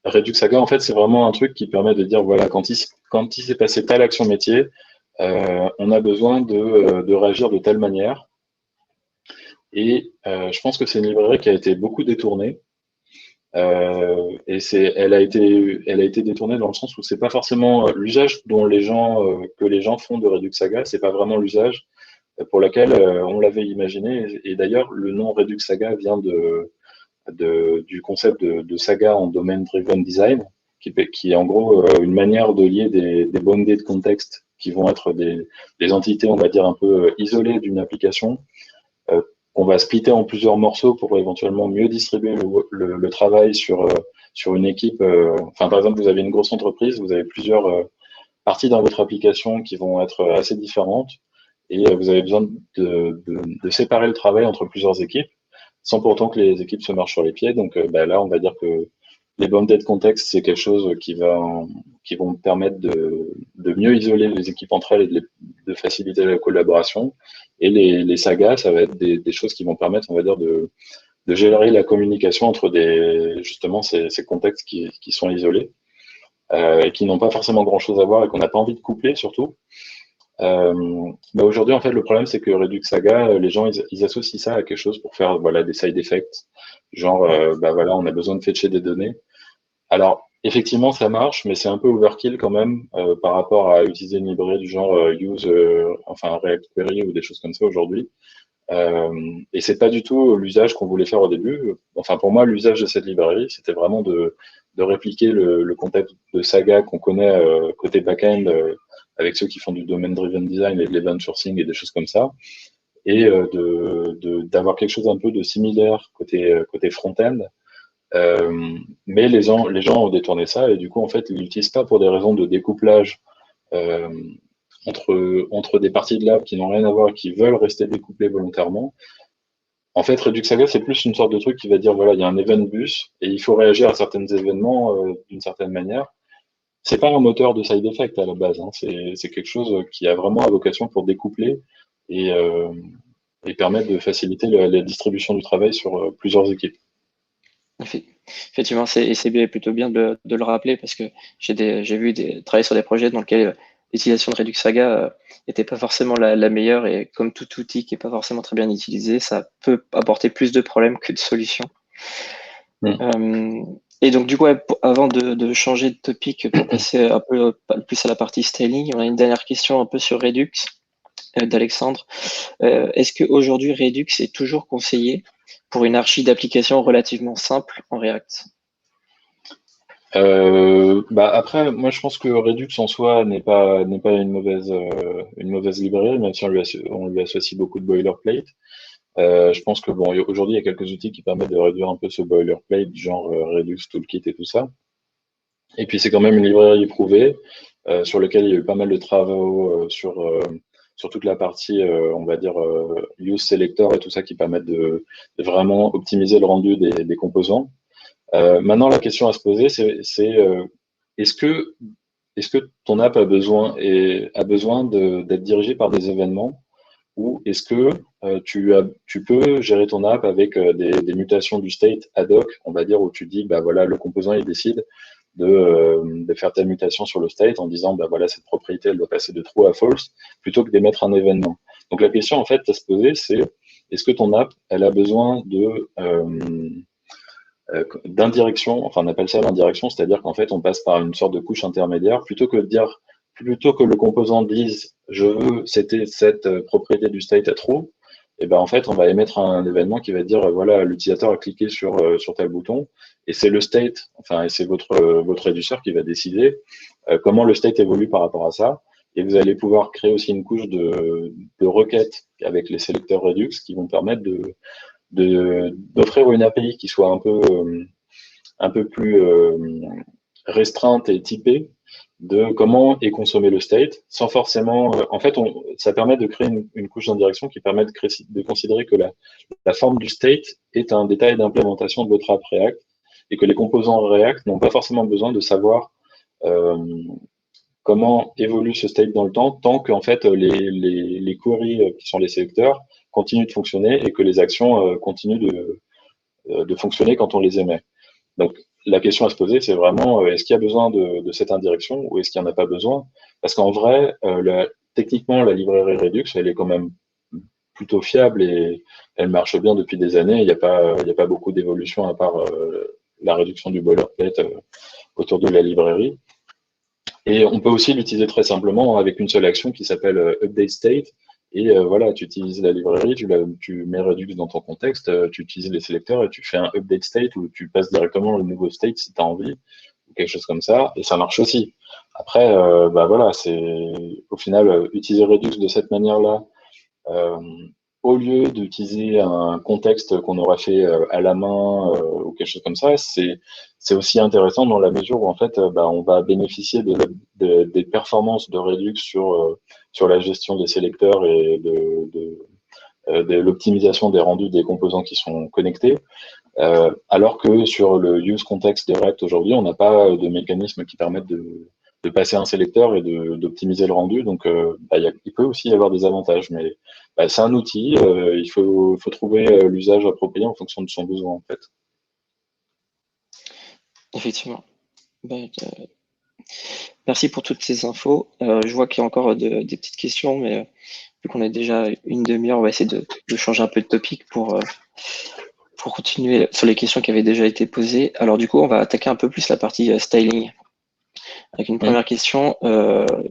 S2: Redux Saga, en fait, c'est vraiment un truc qui permet de dire, voilà, quand il s'est passé telle action métier, on a besoin de réagir de telle manière. Et je pense que c'est une librairie qui a été beaucoup détournée. Et elle a été détournée dans le sens où c'est pas forcément l'usage que les gens font de Redux Saga, c'est pas vraiment l'usage pour lequel on l'avait imaginé. Et d'ailleurs, le nom Redux Saga vient du concept de saga en domain-driven design, qui est en gros une manière de lier des bounded contexts qui vont être des entités, on va dire, un peu isolées d'une application, qu'on va splitter en plusieurs morceaux pour éventuellement mieux distribuer le travail sur une équipe. Enfin, par exemple, vous avez une grosse entreprise, vous avez plusieurs parties dans votre application qui vont être assez différentes, et vous avez besoin de séparer le travail entre plusieurs équipes, sans pourtant que les équipes se marchent sur les pieds. Donc là, on va dire que les bounded contexts, c'est quelque chose qui vont permettre de mieux isoler les équipes entre elles et de faciliter la collaboration. Et les sagas, ça va être des choses qui vont permettre, on va dire, de gérer la communication entre justement ces contextes qui sont isolés et qui n'ont pas forcément grand-chose à voir et qu'on n'a pas envie de coupler surtout. Mais aujourd'hui, en fait, le problème, c'est que Redux Saga, les gens, ils associent ça à quelque chose pour faire voilà, des side effects. Genre, voilà, on a besoin de fetcher des données. Alors, effectivement, ça marche, mais c'est un peu overkill quand même par rapport à utiliser une librairie du genre React Query ou des choses comme ça aujourd'hui. Et c'est pas du tout l'usage qu'on voulait faire au début. Enfin, pour moi, l'usage de cette librairie, c'était vraiment de répliquer le contexte de Saga qu'on connaît côté back-end avec ceux qui font du domain-driven design et de l'event sourcing et des choses comme ça, et d'avoir quelque chose un peu de similaire côté front-end. Mais les gens ont détourné ça et du coup, en fait, ils l'utilisent pas pour des raisons de découplage euh, entre des parties de l'app qui n'ont rien à voir, qui veulent rester découplées volontairement. En fait, Redux Saga, c'est plus une sorte de truc qui va dire, voilà, il y a un event bus et il faut réagir à certains événements d'une certaine manière. C'est pas un moteur de side effect à la base, hein. C'est quelque chose qui a vraiment la vocation pour découpler et, euh, et permettre de faciliter la distribution du travail sur plusieurs équipes.
S1: Effectivement, c'est plutôt bien de le rappeler parce que j'ai vu travailler sur des projets dans lesquels l'utilisation de Redux Saga n'était pas forcément la meilleure et comme tout outil qui n'est pas forcément très bien utilisé, ça peut apporter plus de problèmes que de solutions. Et donc, du coup, avant de changer de topic pour passer un peu plus à la partie styling, on a une dernière question un peu sur Redux d'Alexandre. Est-ce qu'aujourd'hui, Redux est toujours conseillé pour une archi d'application relativement simple en React?
S2: Après, moi je pense que Redux en soi n'est pas une mauvaise librairie, même si on lui associe beaucoup de boilerplate. Je pense que bon, aujourd'hui il y a quelques outils qui permettent de réduire un peu ce boilerplate, du genre Redux Toolkit et tout ça. Et puis c'est quand même une librairie éprouvée sur laquelle il y a eu pas mal de travaux sur toute la partie, on va dire, use selector et tout ça qui permettent de vraiment optimiser le rendu des composants. Maintenant, la question à se poser, c'est est-ce que, est-ce que ton app a besoin d'être dirigée par des événements ou est-ce que tu peux gérer ton app avec des mutations du state ad hoc, on va dire, où tu dis, bah voilà, le composant, il décide de faire telle mutation sur le state en disant, bah voilà, cette propriété, elle doit passer de true à false, plutôt que d'émettre un événement. Donc la question, en fait, à se poser, c'est est-ce que ton app, elle a besoin d'indirection, enfin on appelle ça l'indirection, c'est-à-dire qu'en fait on passe par une sorte de couche intermédiaire, plutôt que le composant dise je veux cette propriété du state à true, et ben en fait on va émettre un événement qui va dire voilà, l'utilisateur a cliqué sur tel bouton et c'est le state, enfin et c'est votre réducteur qui va décider comment le state évolue par rapport à ça. Et vous allez pouvoir créer aussi une couche de requêtes avec les sélecteurs Redux qui vont permettre d'offrir une API qui soit un peu plus restreinte et typée de comment est consommé le state, sans forcément. En fait, ça permet de créer une couche d'indirection qui permet de considérer que la forme du state est un détail d'implémentation de votre app React et que les composants React n'ont pas forcément besoin de savoir euh, comment évolue ce state dans le temps, tant qu'en fait les queries qui sont les sélecteurs continuent de fonctionner et que les actions continuent de fonctionner quand on les émet. Donc, la question à se poser, c'est vraiment, est-ce qu'il y a besoin de cette indirection ou est-ce qu'il n'y en a pas besoin? Parce qu'en vrai, techniquement, la librairie Redux, elle est quand même plutôt fiable et elle marche bien depuis des années. Il y a pas beaucoup d'évolution à part la réduction du boilerplate autour de la librairie. Et on peut aussi l'utiliser très simplement avec une seule action qui s'appelle update state. Et voilà, tu utilises la librairie, tu mets Redux dans ton contexte, tu utilises les sélecteurs et tu fais un update state où tu passes directement le nouveau state si tu as envie, ou quelque chose comme ça, et ça marche aussi. Après, bah voilà, c'est au final, utiliser Redux de cette manière-là, euh, au lieu d'utiliser un contexte qu'on aura fait à la main ou quelque chose comme ça, c'est aussi intéressant dans la mesure où en fait, bah, on va bénéficier des performances de Redux sur la gestion des sélecteurs et de l'optimisation des rendus des composants qui sont connectés. Alors que sur le use context de React aujourd'hui, on n'a pas de mécanisme qui permettent de passer un sélecteur et d'optimiser le rendu. Donc, bah, il peut aussi y avoir des avantages, mais bah, c'est un outil. Il faut trouver l'usage approprié en fonction de son besoin, en fait.
S1: Effectivement. Ben, merci pour toutes ces infos. Je vois qu'il y a encore des petites questions, mais vu qu'on a déjà une demi-heure, on va essayer de changer un peu de topic pour continuer sur les questions qui avaient déjà été posées. Alors du coup, on va attaquer un peu plus la partie styling. Avec une première question,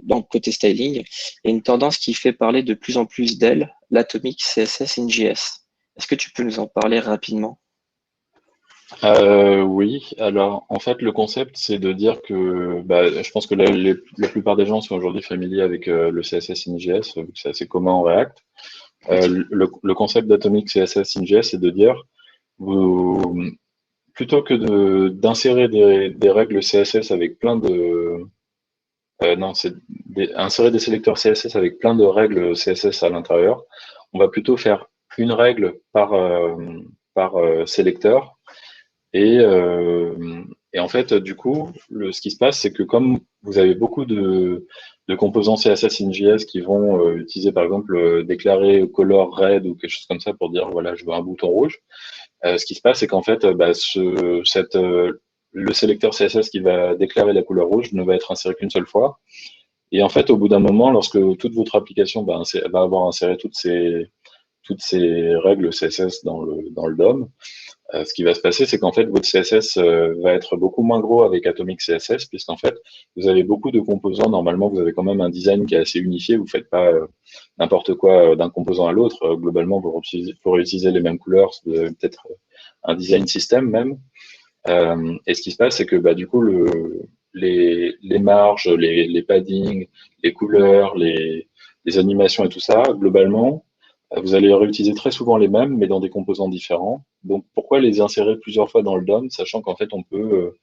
S1: donc côté styling, il y a une tendance qui fait parler de plus en plus d'elle, l'Atomic CSS in JS. Est-ce que tu peux nous en parler rapidement?
S2: Oui, alors en fait le concept c'est de dire que bah, je pense que la plupart des gens sont aujourd'hui familiers avec le CSS in JS, vu que c'est assez commun en React. Le concept d'Atomic CSS in JS c'est de dire vous, plutôt que d'insérer des règles CSS avec plein de non, c'est insérer des sélecteurs CSS avec plein de règles CSS à l'intérieur, on va plutôt faire une règle par sélecteur et, en fait, du coup, ce qui se passe, c'est que comme vous avez beaucoup de composants CSS in JS qui vont utiliser, par exemple, déclarer color red ou quelque chose comme ça pour dire, voilà, je veux un bouton rouge, ce qui se passe, c'est qu'en fait, bah, le sélecteur CSS qui va déclarer la couleur rouge ne va être inséré qu'une seule fois. Et en fait, au bout d'un moment, lorsque toute votre application va avoir inséré toutes ces règles CSS dans le DOM, ce qui va se passer, c'est qu'en fait, votre CSS va être beaucoup moins gros avec Atomic CSS, puisqu'en fait, vous avez beaucoup de composants. Normalement, vous avez quand même un design qui est assez unifié. Vous ne faites pas n'importe quoi d'un composant à l'autre. Globalement, vous réutilisez les mêmes couleurs, peut-être un design system même. Et ce qui se passe, c'est que bah, du coup, les marges, les paddings, les couleurs, les animations et tout ça, globalement, vous allez réutiliser très souvent les mêmes, mais dans des composants différents. Donc, pourquoi les insérer plusieurs fois dans le DOM, sachant qu'en fait, on peut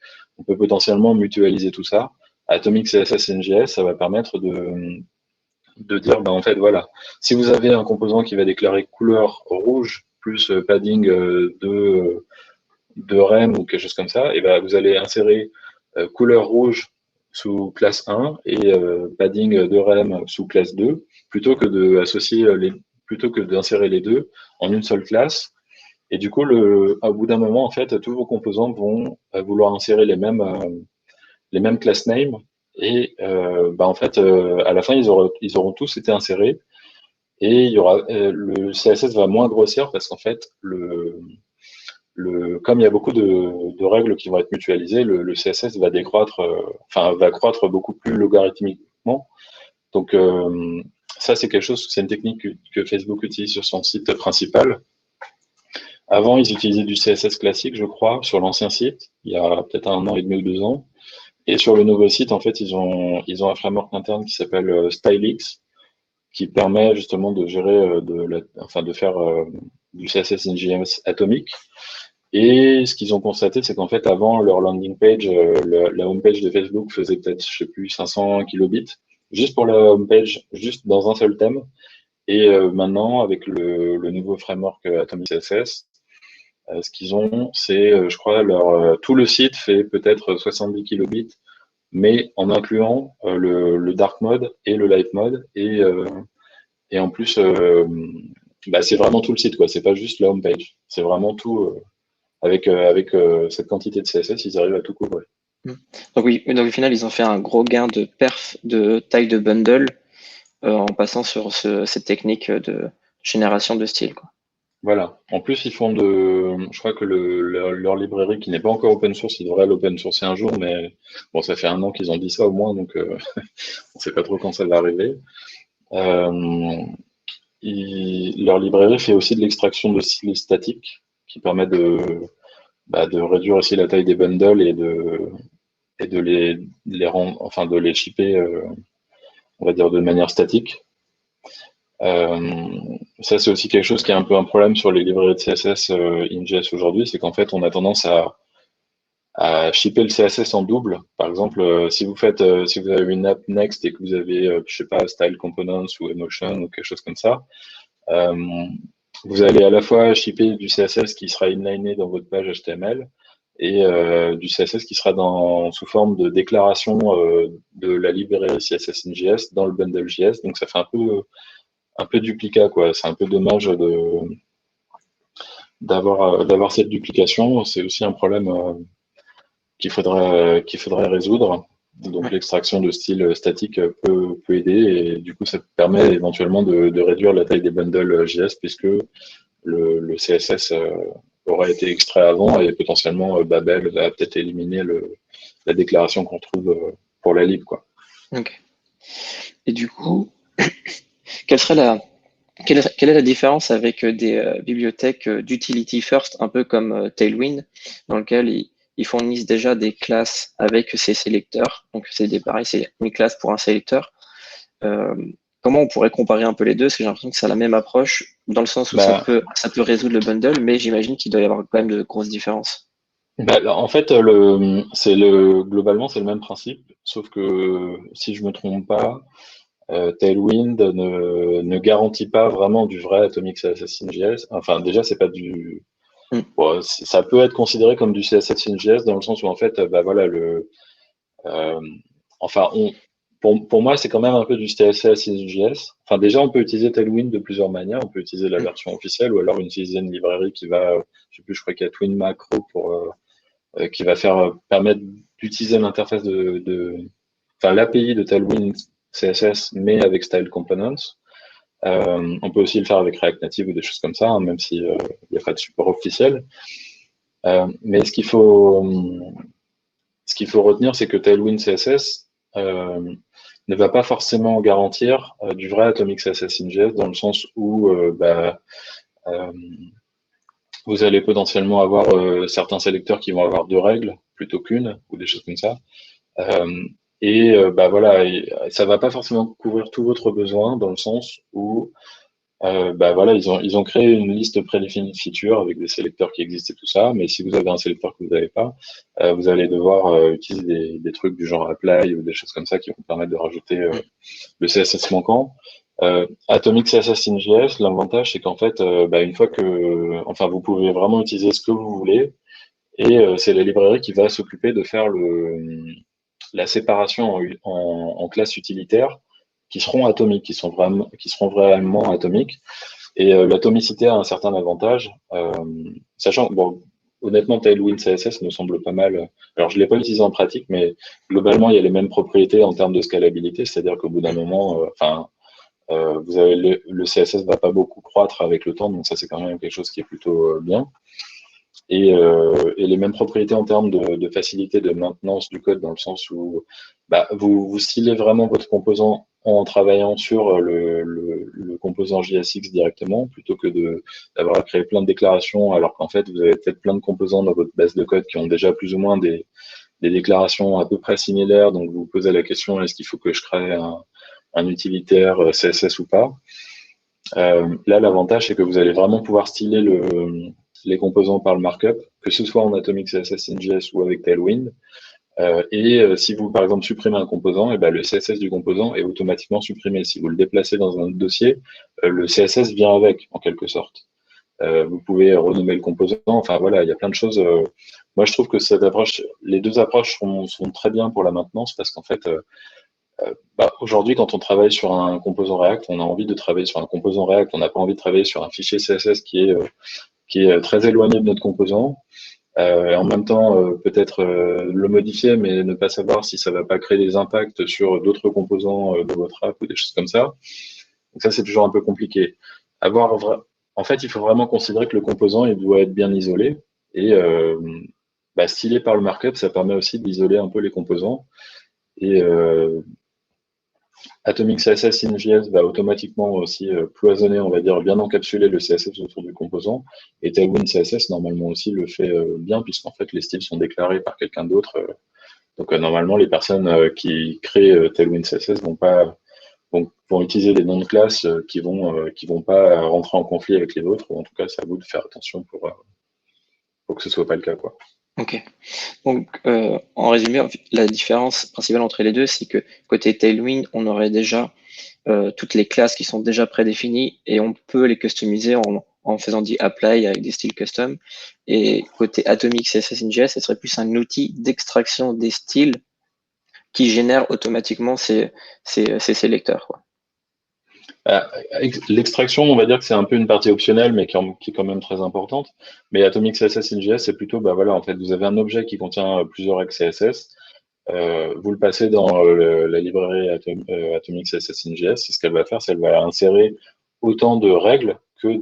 S2: potentiellement mutualiser tout ça. Atomic CSS NGS, ça va permettre de dire, bah, en fait, voilà, si vous avez un composant qui va déclarer couleur rouge plus padding de REM ou quelque chose comme ça, et ben vous allez insérer couleur rouge sous classe 1 et padding de REM sous classe 2, plutôt que d'insérer les deux en une seule classe. Et du coup, au bout d'un moment, en fait, tous vos composants vont vouloir insérer les mêmes class names. Et bah, en fait, à la fin, ils auront tous été insérés. Et le CSS va moins grossir parce qu'en fait, comme il y a beaucoup de règles qui vont être mutualisées, le CSS va décroître, va croître beaucoup plus logarithmiquement. Donc, ça, c'est quelque chose, c'est une technique que Facebook utilise sur son site principal. Avant, ils utilisaient du CSS classique, je crois, sur l'ancien site, il y a peut-être un an et demi ou 2 ans. Et sur le nouveau site, en fait, ils ont un framework interne qui s'appelle StyleX, qui permet justement de gérer, enfin, de faire du CSS in JS atomique. Et ce qu'ils ont constaté, c'est qu'en fait, avant, leur landing page, la home page de Facebook faisait peut-être, je sais plus, 500 kilobits, juste pour la home page, juste dans un seul thème. Et maintenant, avec le nouveau framework Atomic CSS, ce qu'ils ont, c'est, je crois, tout le site fait peut-être 70 kilobits, mais en incluant le dark mode et le light mode. Et en plus, bah, c'est vraiment tout le site, quoi. C'est pas juste la home page. C'est vraiment tout. Avec cette quantité de CSS, ils arrivent à tout couvrir.
S1: Donc oui, donc au final, ils ont fait un gros gain de perf de taille de bundle en passant sur cette technique de génération de style, quoi.
S2: Voilà. En plus, je crois que leur librairie, qui n'est pas encore open source, ils devraient l'open sourcer un jour, mais bon, ça fait 1 an qu'ils ont dit ça au moins, donc on sait pas trop quand ça va arriver. Leur librairie fait aussi de l'extraction de styles statiques, qui permet de réduire aussi la taille des bundles et de enfin, de les shipper, on va dire, de manière statique. Ça, c'est aussi quelque chose qui est un peu un problème sur les librairies de CSS in.js aujourd'hui, c'est qu'en fait, on a tendance à shipper le CSS en double. Par exemple, si vous avez une app Next et que vous avez, je sais pas, Style Components ou Emotion ou quelque chose comme ça, vous allez à la fois shipper du CSS qui sera inliné dans votre page HTML et du CSS qui sera sous forme de déclaration de la librairie CSS in.js dans le bundle JS. Donc ça fait un peu duplicat, quoi. C'est un peu dommage d'avoir cette duplication. C'est aussi un problème qu'il faudrait résoudre. Donc l'extraction de style statique peut aider et du coup ça permet éventuellement de réduire la taille des bundles JS puisque le CSS aura été extrait avant et potentiellement Babel va peut-être éliminer la déclaration qu'on trouve pour la lib, quoi.
S1: Ok. Et du coup, quelle serait quelle est la différence avec des bibliothèques d'utility first, un peu comme Tailwind, dans lequel ils fournissent déjà des classes avec ces sélecteurs. Donc pareil, c'est une classe pour un sélecteur. Euh, Comment on pourrait comparer un peu les deux? Parce que j'ai l'impression que c'est la même approche, dans le sens où
S2: Bah,
S1: ça peut résoudre le bundle, mais j'imagine qu'il doit y avoir quand même de grosses différences.
S2: en fait, globalement, c'est le même principe, sauf que si je me trompe pas, Tailwind ne garantit pas vraiment du vrai Atomic CSS in JS. Enfin, déjà, c'est pas du.
S1: Hmm.
S2: Bon, ça peut être considéré comme du CSS in JS dans le sens où en fait, bah voilà, euh, enfin, pour moi, c'est quand même un peu du CSS in JS. Enfin, déjà, on peut utiliser Tailwind de plusieurs manières. On peut utiliser la version officielle ou alors utiliser une librairie qui va, je sais plus, je crois qu'il y a Twin Macro qui va permettre d'utiliser l'interface enfin, l'API de Tailwind CSS, mais avec Style Components. On peut aussi le faire avec React Native ou des choses comme ça, hein, même s'il n'y a pas de support officiel. Mais ce qu'il faut retenir, c'est que Tailwind CSS ne va pas forcément garantir du vrai Atomic CSS in.js dans le sens où vous allez potentiellement avoir certains sélecteurs qui vont avoir 2 règles plutôt qu'une ou des choses comme ça. Bah voilà, ça va pas forcément couvrir tous votre besoin dans le sens où bah voilà, ils ont créé une liste prédéfinie de features avec des sélecteurs qui existent et tout ça, mais si vous avez un sélecteur que vous n'avez pas, vous allez devoir utiliser des trucs du genre apply ou des choses comme ça qui vont permettre de rajouter le CSS manquant. Atomic CSS in JS, l'avantage c'est qu'en fait, bah, une fois que, enfin, vous pouvez vraiment utiliser ce que vous voulez, et c'est la librairie qui va s'occuper de faire la séparation en classes utilitaires qui seront atomiques, qui seront vraiment atomiques. Et l'atomicité a un certain avantage, sachant que, bon, honnêtement, Tailwind CSS me semble pas mal. Alors, je ne l'ai pas utilisé en pratique, mais globalement, il y a les mêmes propriétés en termes de scalabilité, c'est-à-dire qu'au bout d'un moment, vous avez le CSS va pas beaucoup croître avec le temps, donc ça, c'est quand même quelque chose qui est plutôt bien. Et les mêmes propriétés en termes de facilité de maintenance du code, dans le sens où bah, vous stylez vraiment votre composant en travaillant sur le composant JSX directement, plutôt que d'avoir à créer plein de déclarations, alors qu'en fait, vous avez peut-être plein de composants dans votre base de code qui ont déjà plus ou moins des déclarations à peu près similaires. Donc, vous vous posez la question, est-ce qu'il faut que je crée un utilitaire CSS ou pas? Là, l'avantage, c'est que vous allez vraiment pouvoir styler les composants par le markup, que ce soit en Atomic CSS in.js ou avec Tailwind. Si vous, par exemple, supprimez un composant, et ben, le CSS du composant est automatiquement supprimé. Si vous le déplacez dans un autre dossier, le CSS vient avec, en quelque sorte. Vous pouvez renommer le composant. Enfin, voilà, il y a plein de choses. Moi, je trouve que cette approche, les deux approches sont très bien pour la maintenance parce qu'en fait, aujourd'hui, quand on travaille sur un composant React, on a envie de travailler sur un composant React. On n'a pas envie de travailler sur un fichier CSS qui est très éloigné de notre composant. Et en même temps, peut-être le modifier, mais ne pas savoir si ça va pas créer des impacts sur d'autres composants de votre app ou des choses comme ça. Donc ça, c'est toujours un peu compliqué. En fait, il faut vraiment considérer que le composant, il doit être bien isolé. Et stylé par le markup, ça permet aussi d'isoler un peu les composants. Et Atomic CSS in.js va automatiquement aussi cloisonner, on va dire, bien encapsuler le CSS autour du composant. Et Tailwind CSS, normalement aussi, le fait bien, puisqu'en fait, les styles sont déclarés par quelqu'un d'autre. Donc, normalement, les personnes qui créent Tailwind CSS vont utiliser des noms de classes qui vont pas rentrer en conflit avec les autres. Ou en tout cas, c'est à vous de faire attention pour que ce soit pas le cas, quoi.
S1: Ok. Donc, en résumé, la différence principale entre les deux, c'est que côté Tailwind, on aurait déjà toutes les classes qui sont déjà prédéfinies et on peut les customiser en faisant du apply avec des styles custom. Et côté Atomic CSS in.js, ce serait plus un outil d'extraction des styles qui génère automatiquement ces sélecteurs, quoi.
S2: L'extraction, on va dire que c'est un peu une partie optionnelle, mais qui est quand même très importante. Mais Atomic CSS in.js, c'est plutôt, voilà, en fait, vous avez un objet qui contient plusieurs règles CSS. Vous le passez dans la librairie Atomic CSS in.js. Et ce qu'elle va faire, c'est qu'elle va insérer autant de règles qu'il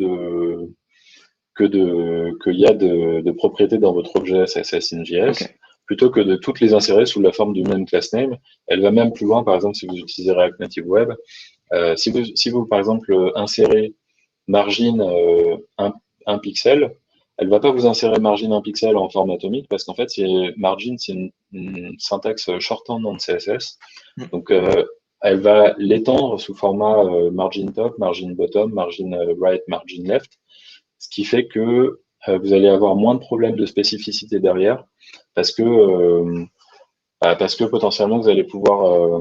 S2: y a de propriétés dans votre objet CSS in.js.
S1: Okay.
S2: Plutôt que de toutes les insérer sous la forme du même class name. Elle va même plus loin, par exemple, si vous utilisez React Native Web. Si vous, par exemple, insérez margin 1 pixel, elle ne va pas vous insérer margin 1 pixel en forme atomique parce qu'en fait, margin, c'est une syntaxe shorthand dans le CSS. Donc, elle va l'étendre sous format margin top, margin bottom, margin right, margin left, ce qui fait que vous allez avoir moins de problèmes de spécificité derrière parce que potentiellement, vous allez pouvoir...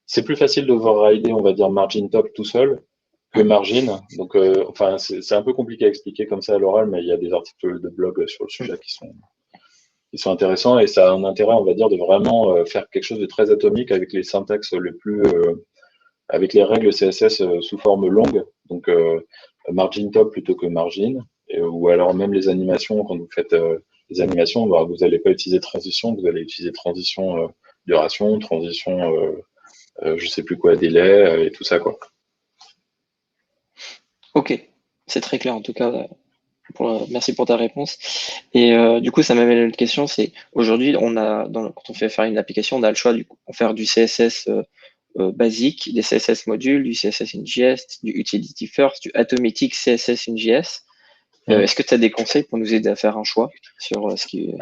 S2: c'est plus facile de overrider, on va dire, margin top tout seul que margin. Donc, c'est un peu compliqué à expliquer comme ça à l'oral, mais il y a des articles de blog sur le sujet qui sont intéressants et ça a un intérêt, on va dire, de vraiment faire quelque chose de très atomique avec les syntaxes avec les règles CSS sous forme longue. Donc, margin top plutôt que margin. Ou alors même les animations, quand vous faites les animations, vous n'allez pas utiliser transition, vous allez utiliser transition duration, transition je sais plus quoi, délai et tout ça, quoi.
S1: Ok, c'est très clair en tout cas. Merci pour ta réponse. Et du coup, ça m'amène à une autre question, c'est aujourd'hui, quand on fait faire une application, on a le choix de faire du CSS basique, des CSS modules, du CSS in.js, du utility first, du automatic CSS in.js. Est-ce que tu as des conseils pour nous aider à faire un choix sur ce qui est...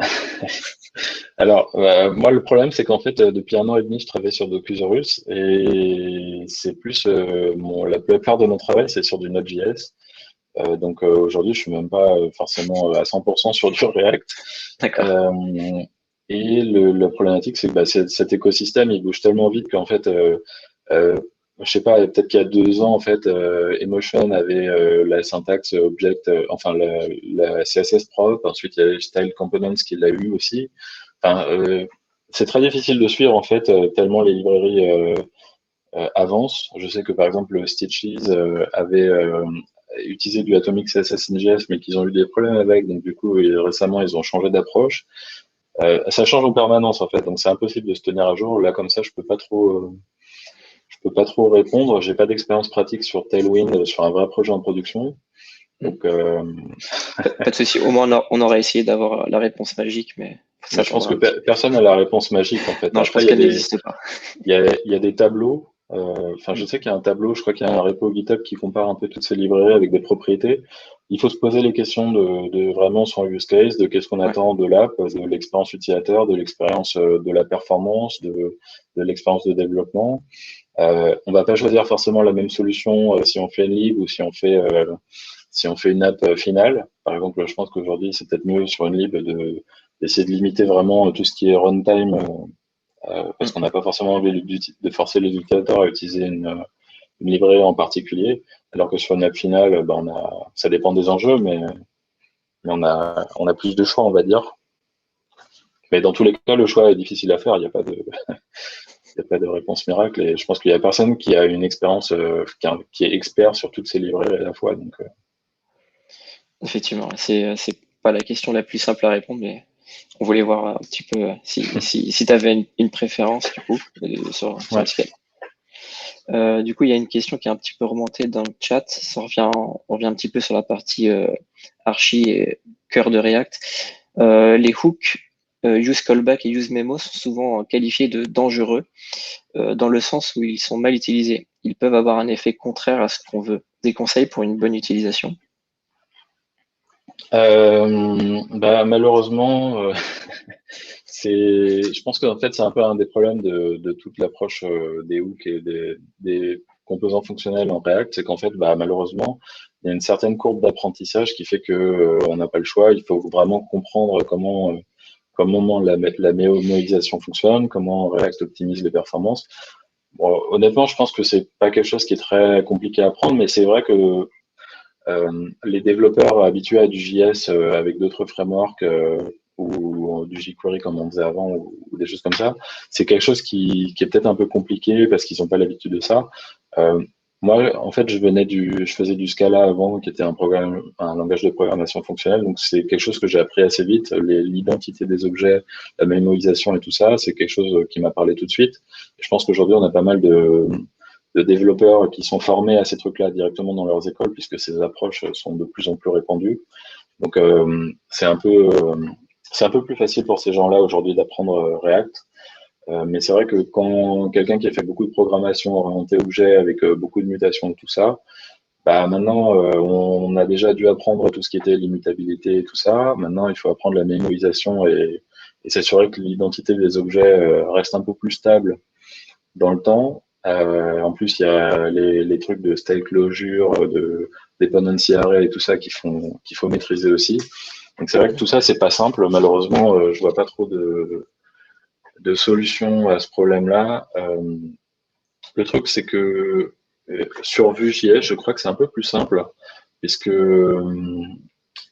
S2: Alors, moi, le problème, c'est qu'en fait, depuis 1 an et demi, je travaille sur Docusarus et c'est plus la plupart de mon travail, c'est sur du Node.js. Donc aujourd'hui, je suis même pas forcément à 100% sur du React.
S1: D'accord.
S2: Et la problématique, c'est que cet écosystème, il bouge tellement vite qu'en fait, je sais pas, peut-être qu'il y a 2 ans, en fait, Emotion avait la syntaxe object, la CSS propre. Ensuite, il y a Style Components qui l'a eu aussi. Enfin, c'est très difficile de suivre, en fait, tellement les librairies avancent. Je sais que, par exemple, Stitches avait utilisé du Atomic CSS in.js, mais qu'ils ont eu des problèmes avec. Donc, du coup, récemment, ils ont changé d'approche. Ça change en permanence, en fait. Donc, c'est impossible de se tenir à jour. Là, comme ça, je peux pas trop répondre. J'ai pas d'expérience pratique sur Tailwind, sur un vrai projet en production. Donc,
S1: pas de souci. Au moins, on aurait essayé d'avoir la réponse magique, mais ça
S2: je pense que
S1: attendra.
S2: personne n'a la réponse magique, en fait.
S1: Non, je
S2: Après,
S1: pense qu'elle n'existe pas.
S2: il y a des tableaux. Je sais qu'il y a un tableau, je crois qu'il y a un repo GitHub qui compare un peu toutes ces librairies avec des propriétés. il faut se poser les questions de vraiment son use case, de qu'est-ce qu'on
S1: Ouais,
S2: attend de l'app, de l'expérience utilisateur, de l'expérience de la performance, de l'expérience de développement. On va pas choisir forcément la même solution si on fait une lib ou si on fait une app finale. Par exemple, je pense qu'aujourd'hui, c'est peut-être mieux sur une lib d'essayer de limiter vraiment tout ce qui est runtime, parce qu'on n'a pas forcément envie de forcer les utilisateurs à utiliser une librairie en particulier, alors que sur une app finale, ça dépend des enjeux, mais on a plus de choix, on va dire. Mais dans tous les cas, le choix est difficile à faire. Il n'y a pas de, il y a pas de réponse miracle. Et je pense qu'il n'y a personne qui a une expérience, qui est expert sur toutes ces librairies à la fois. Donc,
S1: effectivement, c'est pas la question la plus simple à répondre, mais on voulait voir un petit peu si tu avais une préférence du coup sur
S2: ouais.
S1: lequel. Du coup, il y a une question qui est un petit peu remontée dans le chat. On revient un petit peu sur la partie archi et cœur de React. Les hooks use callback et use memo sont souvent qualifiés de dangereux dans le sens où ils sont mal utilisés. Ils peuvent avoir un effet contraire à ce qu'on veut. Des conseils pour une bonne utilisation?
S2: Malheureusement, je pense qu'en fait, c'est un peu un des problèmes de toute l'approche des hooks et des composants fonctionnels en React, c'est qu'en fait, malheureusement, il y a une certaine courbe d'apprentissage qui fait que on n'a pas le choix. Il faut vraiment comprendre comment la mémorisation fonctionne, comment React optimise les performances. Bon, honnêtement, je pense que c'est pas quelque chose qui est très compliqué à apprendre, mais c'est vrai que les développeurs habitués à du JS avec d'autres frameworks ou du jQuery comme on faisait avant ou des choses comme ça, c'est quelque chose qui est peut-être un peu compliqué parce qu'ils n'ont pas l'habitude de ça. Euh, Moi, en fait, je faisais du Scala avant, qui était un langage de programmation fonctionnelle. Donc, c'est quelque chose que j'ai appris assez vite. L'identité des objets, la mémorisation et tout ça, c'est quelque chose qui m'a parlé tout de suite. Je pense qu'aujourd'hui, on a pas mal de développeurs qui sont formés à ces trucs-là directement dans leurs écoles, puisque ces approches sont de plus en plus répandues. Donc, c'est un peu plus facile pour ces gens-là aujourd'hui d'apprendre React. Mais c'est vrai que quand quelqu'un qui a fait beaucoup de programmation orientée objet avec beaucoup de mutations et tout ça, maintenant on a déjà dû apprendre tout ce qui était l'immutabilité et tout ça. Maintenant, il faut apprendre la mémorisation et s'assurer que l'identité des objets reste un peu plus stable dans le temps. En plus, il y a les trucs de state closure, de dependency array et tout ça qu'il faut maîtriser aussi. Donc c'est vrai que tout ça, c'est pas simple. Malheureusement, je vois pas trop de solution à ce problème-là. Le truc, c'est que sur Vue.js, je crois que c'est un peu plus simple, puisque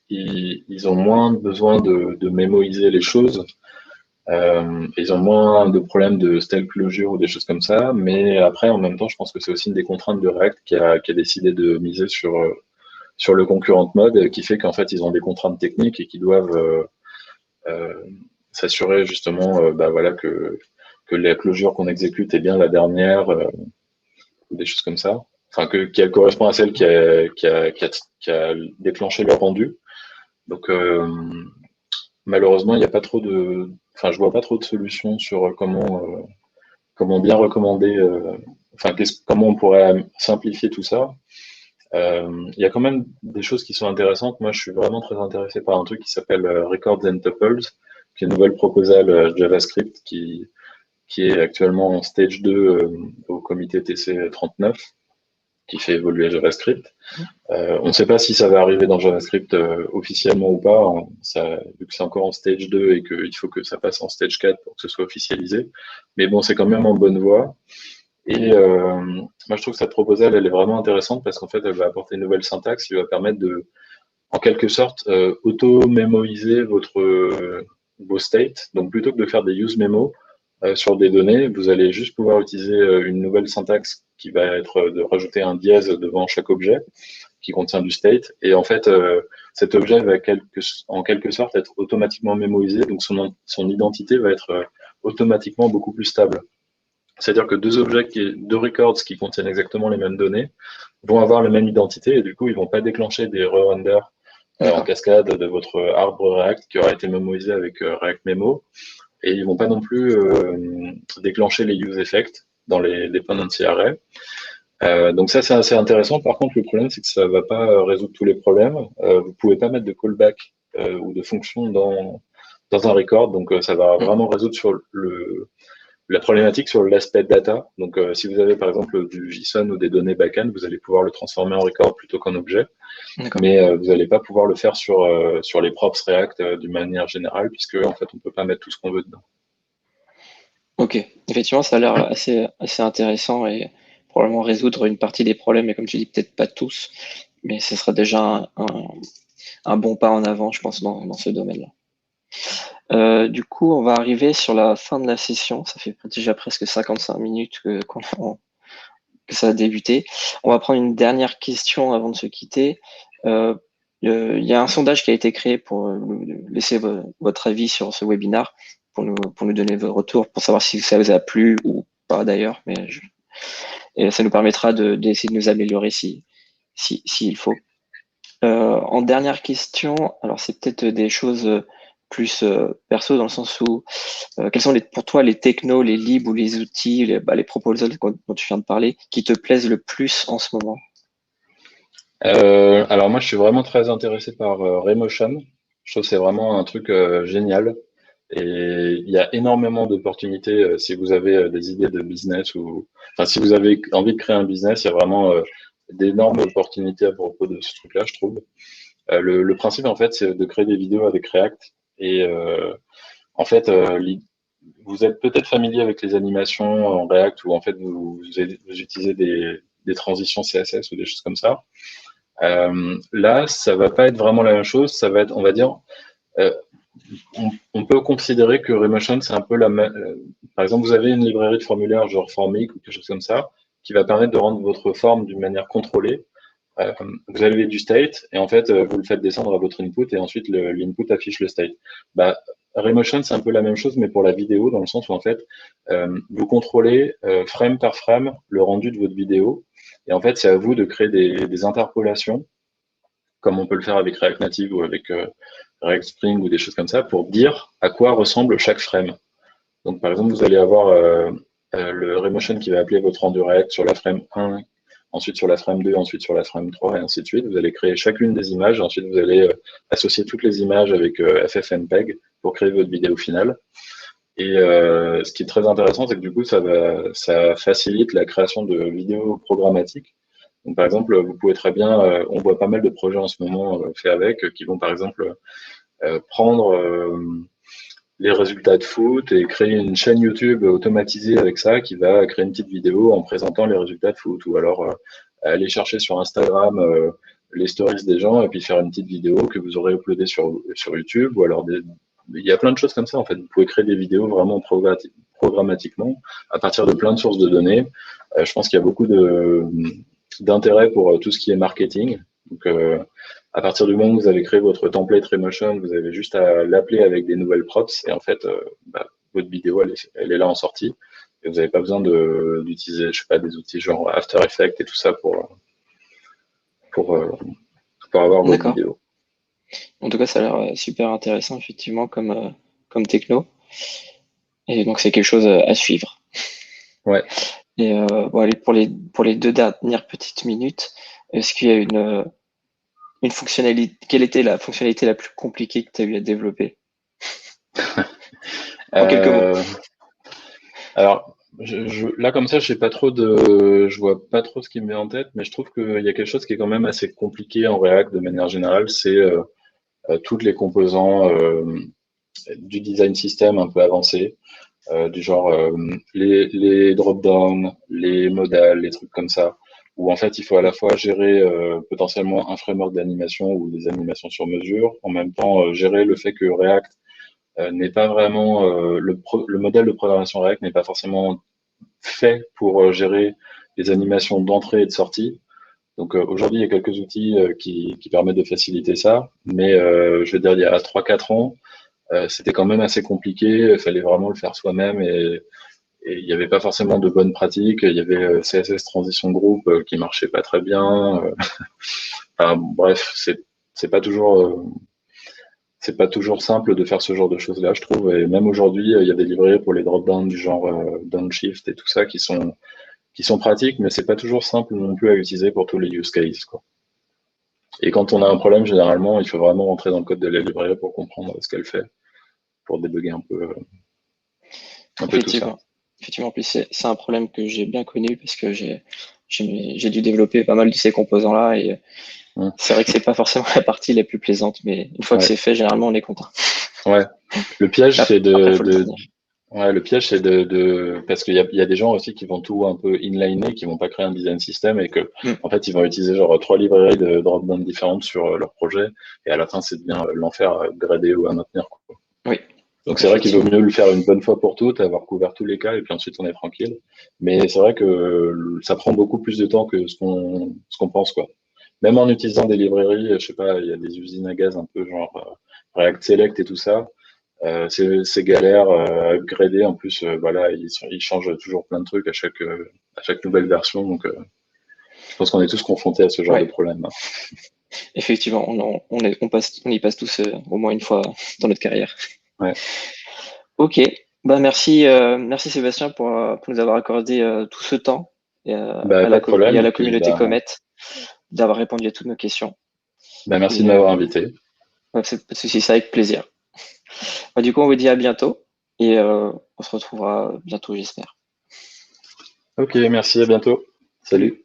S2: ils ont moins besoin de mémoriser les choses. Ils ont moins de problèmes de style closure ou des choses comme ça, mais après, en même temps, je pense que c'est aussi une des contraintes de React qui a décidé de miser sur le concurrent mode, qui fait qu'en fait, ils ont des contraintes techniques et qui doivent euh, s'assurer justement voilà, que la closure qu'on exécute est bien la dernière, ou des choses comme ça. Enfin, qu'elle correspond à celle qui a déclenché le rendu. Donc, malheureusement, il n'y a pas trop enfin, je vois pas trop de solutions sur comment bien recommander, comment on pourrait simplifier tout ça. Il y a quand même des choses qui sont intéressantes. Moi, je suis vraiment très intéressé par un truc qui s'appelle Records and Tuples, qui est une nouvelle proposal JavaScript qui est actuellement en stage 2 au comité TC 39, qui fait évoluer JavaScript. On ne sait pas si ça va arriver dans JavaScript officiellement ou pas, vu que c'est encore en stage 2 et qu'il faut que ça passe en stage 4 pour que ce soit officialisé. Mais bon, c'est quand même en bonne voie. Et moi, je trouve que cette proposal, elle est vraiment intéressante parce qu'en fait, elle va apporter une nouvelle syntaxe qui va permettre en quelque sorte, auto-mémoriser vos states. Donc, plutôt que de faire des use memo sur des données, vous allez juste pouvoir utiliser une nouvelle syntaxe qui va être de rajouter un dièse devant chaque objet qui contient du state. Et en fait, cet objet va en quelque sorte être automatiquement mémorisé. Donc, son identité va être automatiquement beaucoup plus stable. C'est-à-dire que deux records qui contiennent exactement les mêmes données vont avoir la même identité et du coup, ils vont pas déclencher des re-renders en cascade de votre arbre React qui aura été mémorisé avec React Memo. Et ils vont pas non plus déclencher les use effects dans les dependency arrays. Donc ça, c'est assez intéressant. Par contre, le problème, c'est que ça va pas résoudre tous les problèmes. Vous pouvez pas mettre de callback ou de fonction dans un record. Donc ça va
S1: Mm.
S2: vraiment résoudre sur la problématique sur l'aspect data. Donc si vous avez par exemple du JSON ou des données backend, vous allez pouvoir le transformer en record plutôt qu'en objet.
S1: D'accord.
S2: Mais vous n'allez pas pouvoir le faire sur les props React d'une manière générale, puisque en fait, on peut pas mettre tout ce qu'on veut dedans.
S1: Ok. Effectivement, ça a l'air assez intéressant et probablement résoudre une partie des problèmes, et comme tu dis, peut-être pas tous, mais ce sera déjà un bon pas en avant, je pense, dans ce domaine-là. Du coup, on va arriver sur la fin de la session. Ça fait déjà presque 55 minutes que ça a débuté. On va prendre une dernière question avant de se quitter. Il y a un sondage qui a été créé pour laisser votre avis sur ce webinar, pour nous donner vos retours, pour savoir si ça vous a plu ou pas d'ailleurs. Et ça nous permettra d'essayer de nous améliorer s'il faut. En dernière question, alors c'est peut-être des choses plus perso, dans le sens où quels sont pour toi les technos, les libres ou les outils, les proposals dont tu viens de parler, qui te plaisent le plus en ce moment?
S2: Alors moi, je suis vraiment très intéressé par Raymotion. Je trouve que c'est vraiment un truc génial. Et il y a énormément d'opportunités si vous avez des idées de business ou, enfin, si vous avez envie de créer un business, il y a vraiment d'énormes opportunités à propos de ce truc-là, je trouve. Le principe, en fait, c'est de créer des vidéos avec React. Et en fait, vous êtes peut-être familier avec les animations en React où en fait vous utilisez des transitions CSS ou des choses comme ça. Là, ça va pas être vraiment la même chose. Ça va être, on va dire, euh, on peut considérer que Remotion, c'est un peu la même. Par exemple, vous avez une librairie de formulaire genre Formic ou quelque chose comme ça, qui va permettre de rendre votre forme d'une manière contrôlée. Euh, Vous avez du state et en fait, vous le faites descendre à votre input et ensuite l'input affiche le state. Bah, Remotion, c'est un peu la même chose, mais pour la vidéo, dans le sens où en fait, vous contrôlez frame par frame le rendu de votre vidéo. Et en fait, c'est à vous de créer des interpolations, comme on peut le faire avec React Native ou avec React Spring ou des choses comme ça, pour dire à quoi ressemble chaque frame. Donc, par exemple, vous allez avoir le Remotion qui va appeler votre rendu React sur la frame 1, ensuite sur la frame 2, ensuite sur la frame 3, et ainsi de suite. Vous allez créer chacune des images, ensuite vous allez associer toutes les images avec FFmpeg pour créer votre vidéo finale. Et ce qui est très intéressant, c'est que du coup, ça facilite la création de vidéos programmatiques. Donc, par exemple, vous pouvez très bien, on voit pas mal de projets en ce moment faits avec, qui vont par exemple prendre les résultats de foot et créer une chaîne YouTube automatisée avec ça qui va créer une petite vidéo en présentant les résultats de foot ou alors aller chercher sur Instagram les stories des gens et puis faire une petite vidéo que vous aurez uploadée sur YouTube ou alors il y a plein de choses comme ça en fait. Vous pouvez créer des vidéos vraiment programmatiquement à partir de plein de sources de données. Je pense qu'il y a beaucoup d'intérêt pour tout ce qui est marketing. Donc, à partir du moment où vous avez créé votre template Remotion, vous avez juste à l'appeler avec des nouvelles props et en fait, votre vidéo, elle est là en sortie. Et vous n'avez pas besoin d'utiliser, je sais pas, des outils genre After Effects et tout ça pour, euh, pour avoir votre
S1: D'accord.
S2: vidéo.
S1: En tout cas, ça a l'air super intéressant, effectivement, comme techno. Et donc, c'est quelque chose à suivre.
S2: Ouais.
S1: Et bon, allez, pour les deux dernières petites minutes, est-ce qu'il y a une fonctionnalité, quelle était la fonctionnalité la plus compliquée que tu as eu à développer? En quelques mots.
S2: Euh, alors, là comme ça, je vois pas trop ce qui me vient en tête, mais je trouve qu'il y a quelque chose qui est quand même assez compliqué en React de manière générale, c'est toutes les composants du design system un peu avancé, du genre les drop-down, les modals, les trucs comme ça, où en fait il faut à la fois gérer potentiellement un framework d'animation ou des animations sur mesure, en même temps gérer le fait que React n'est pas vraiment le modèle de programmation React n'est pas forcément fait pour gérer les animations d'entrée et de sortie. Donc aujourd'hui, il y a quelques outils qui permettent de faciliter ça, mais je veux dire, il y a 3 4 ans, c'était quand même assez compliqué, il fallait vraiment le faire soi-même et il n'y avait pas forcément de bonnes pratiques. Il y avait CSS Transition Group qui marchait pas très bien. Enfin, bref, c'est pas toujours c'est pas toujours simple de faire ce genre de choses-là, je trouve. Et même aujourd'hui, il y a des librairies pour les drop-downs du genre downshift et tout ça qui sont pratiques, mais c'est pas toujours simple non plus à utiliser pour tous les use cases, quoi. Et quand on a un problème, généralement, il faut vraiment rentrer dans le code de la librairie pour comprendre ce qu'elle fait, pour débugger un peu tout ça.
S1: Effectivement. Effectivement, en plus, c'est un problème que j'ai bien connu parce que j'ai dû développer pas mal de ces composants-là et
S2: Hum.
S1: c'est vrai que c'est pas forcément la partie la plus plaisante, mais une fois que
S2: Ouais,
S1: c'est fait, généralement, on est content.
S2: ouais. Le piège, c'est
S1: Après, faut le maintenir.
S2: ouais, le piège, c'est parce qu'il y a des gens aussi qui vont tout un peu inliner, qui vont pas créer un design system et que,
S1: Mm.
S2: en fait, ils vont utiliser genre 3 librairies de drop-down différentes sur leur projet et à la fin, c'est devient l'enfer à grader ou à maintenir, quoi.
S1: Oui,
S2: Donc c'est vrai qu'il vaut
S1: effectivement.
S2: mieux le faire une bonne fois pour toutes, avoir couvert tous les cas et puis ensuite on est tranquille. Mais c'est vrai que ça prend beaucoup plus de temps que ce qu'on pense, quoi. Même en utilisant des librairies, je sais pas, il y a des usines à gaz un peu genre React Select et tout ça. C'est galère à upgrader. En plus, voilà, ils changent toujours plein de trucs à chaque nouvelle version. Donc, je pense qu'on est tous confrontés à ce genre de
S1: Ouais,
S2: problème.
S1: effectivement, on y passe tous au moins une fois dans notre carrière.
S2: Ouais.
S1: Ok, bah merci, merci Sébastien pour nous avoir accordé tout ce temps
S2: Bah, pas de
S1: et
S2: problème.
S1: à
S2: Et
S1: la
S2: puis,
S1: communauté Comet d'avoir répondu à toutes nos questions.
S2: merci de
S1: Et
S2: m'avoir invité.
S1: ouais, c'est pas de souci, c'est avec plaisir. Bah, du coup, on vous dit à bientôt et on se retrouvera bientôt, j'espère.
S2: Ok, merci, à bientôt.
S1: Salut.
S2: Salut.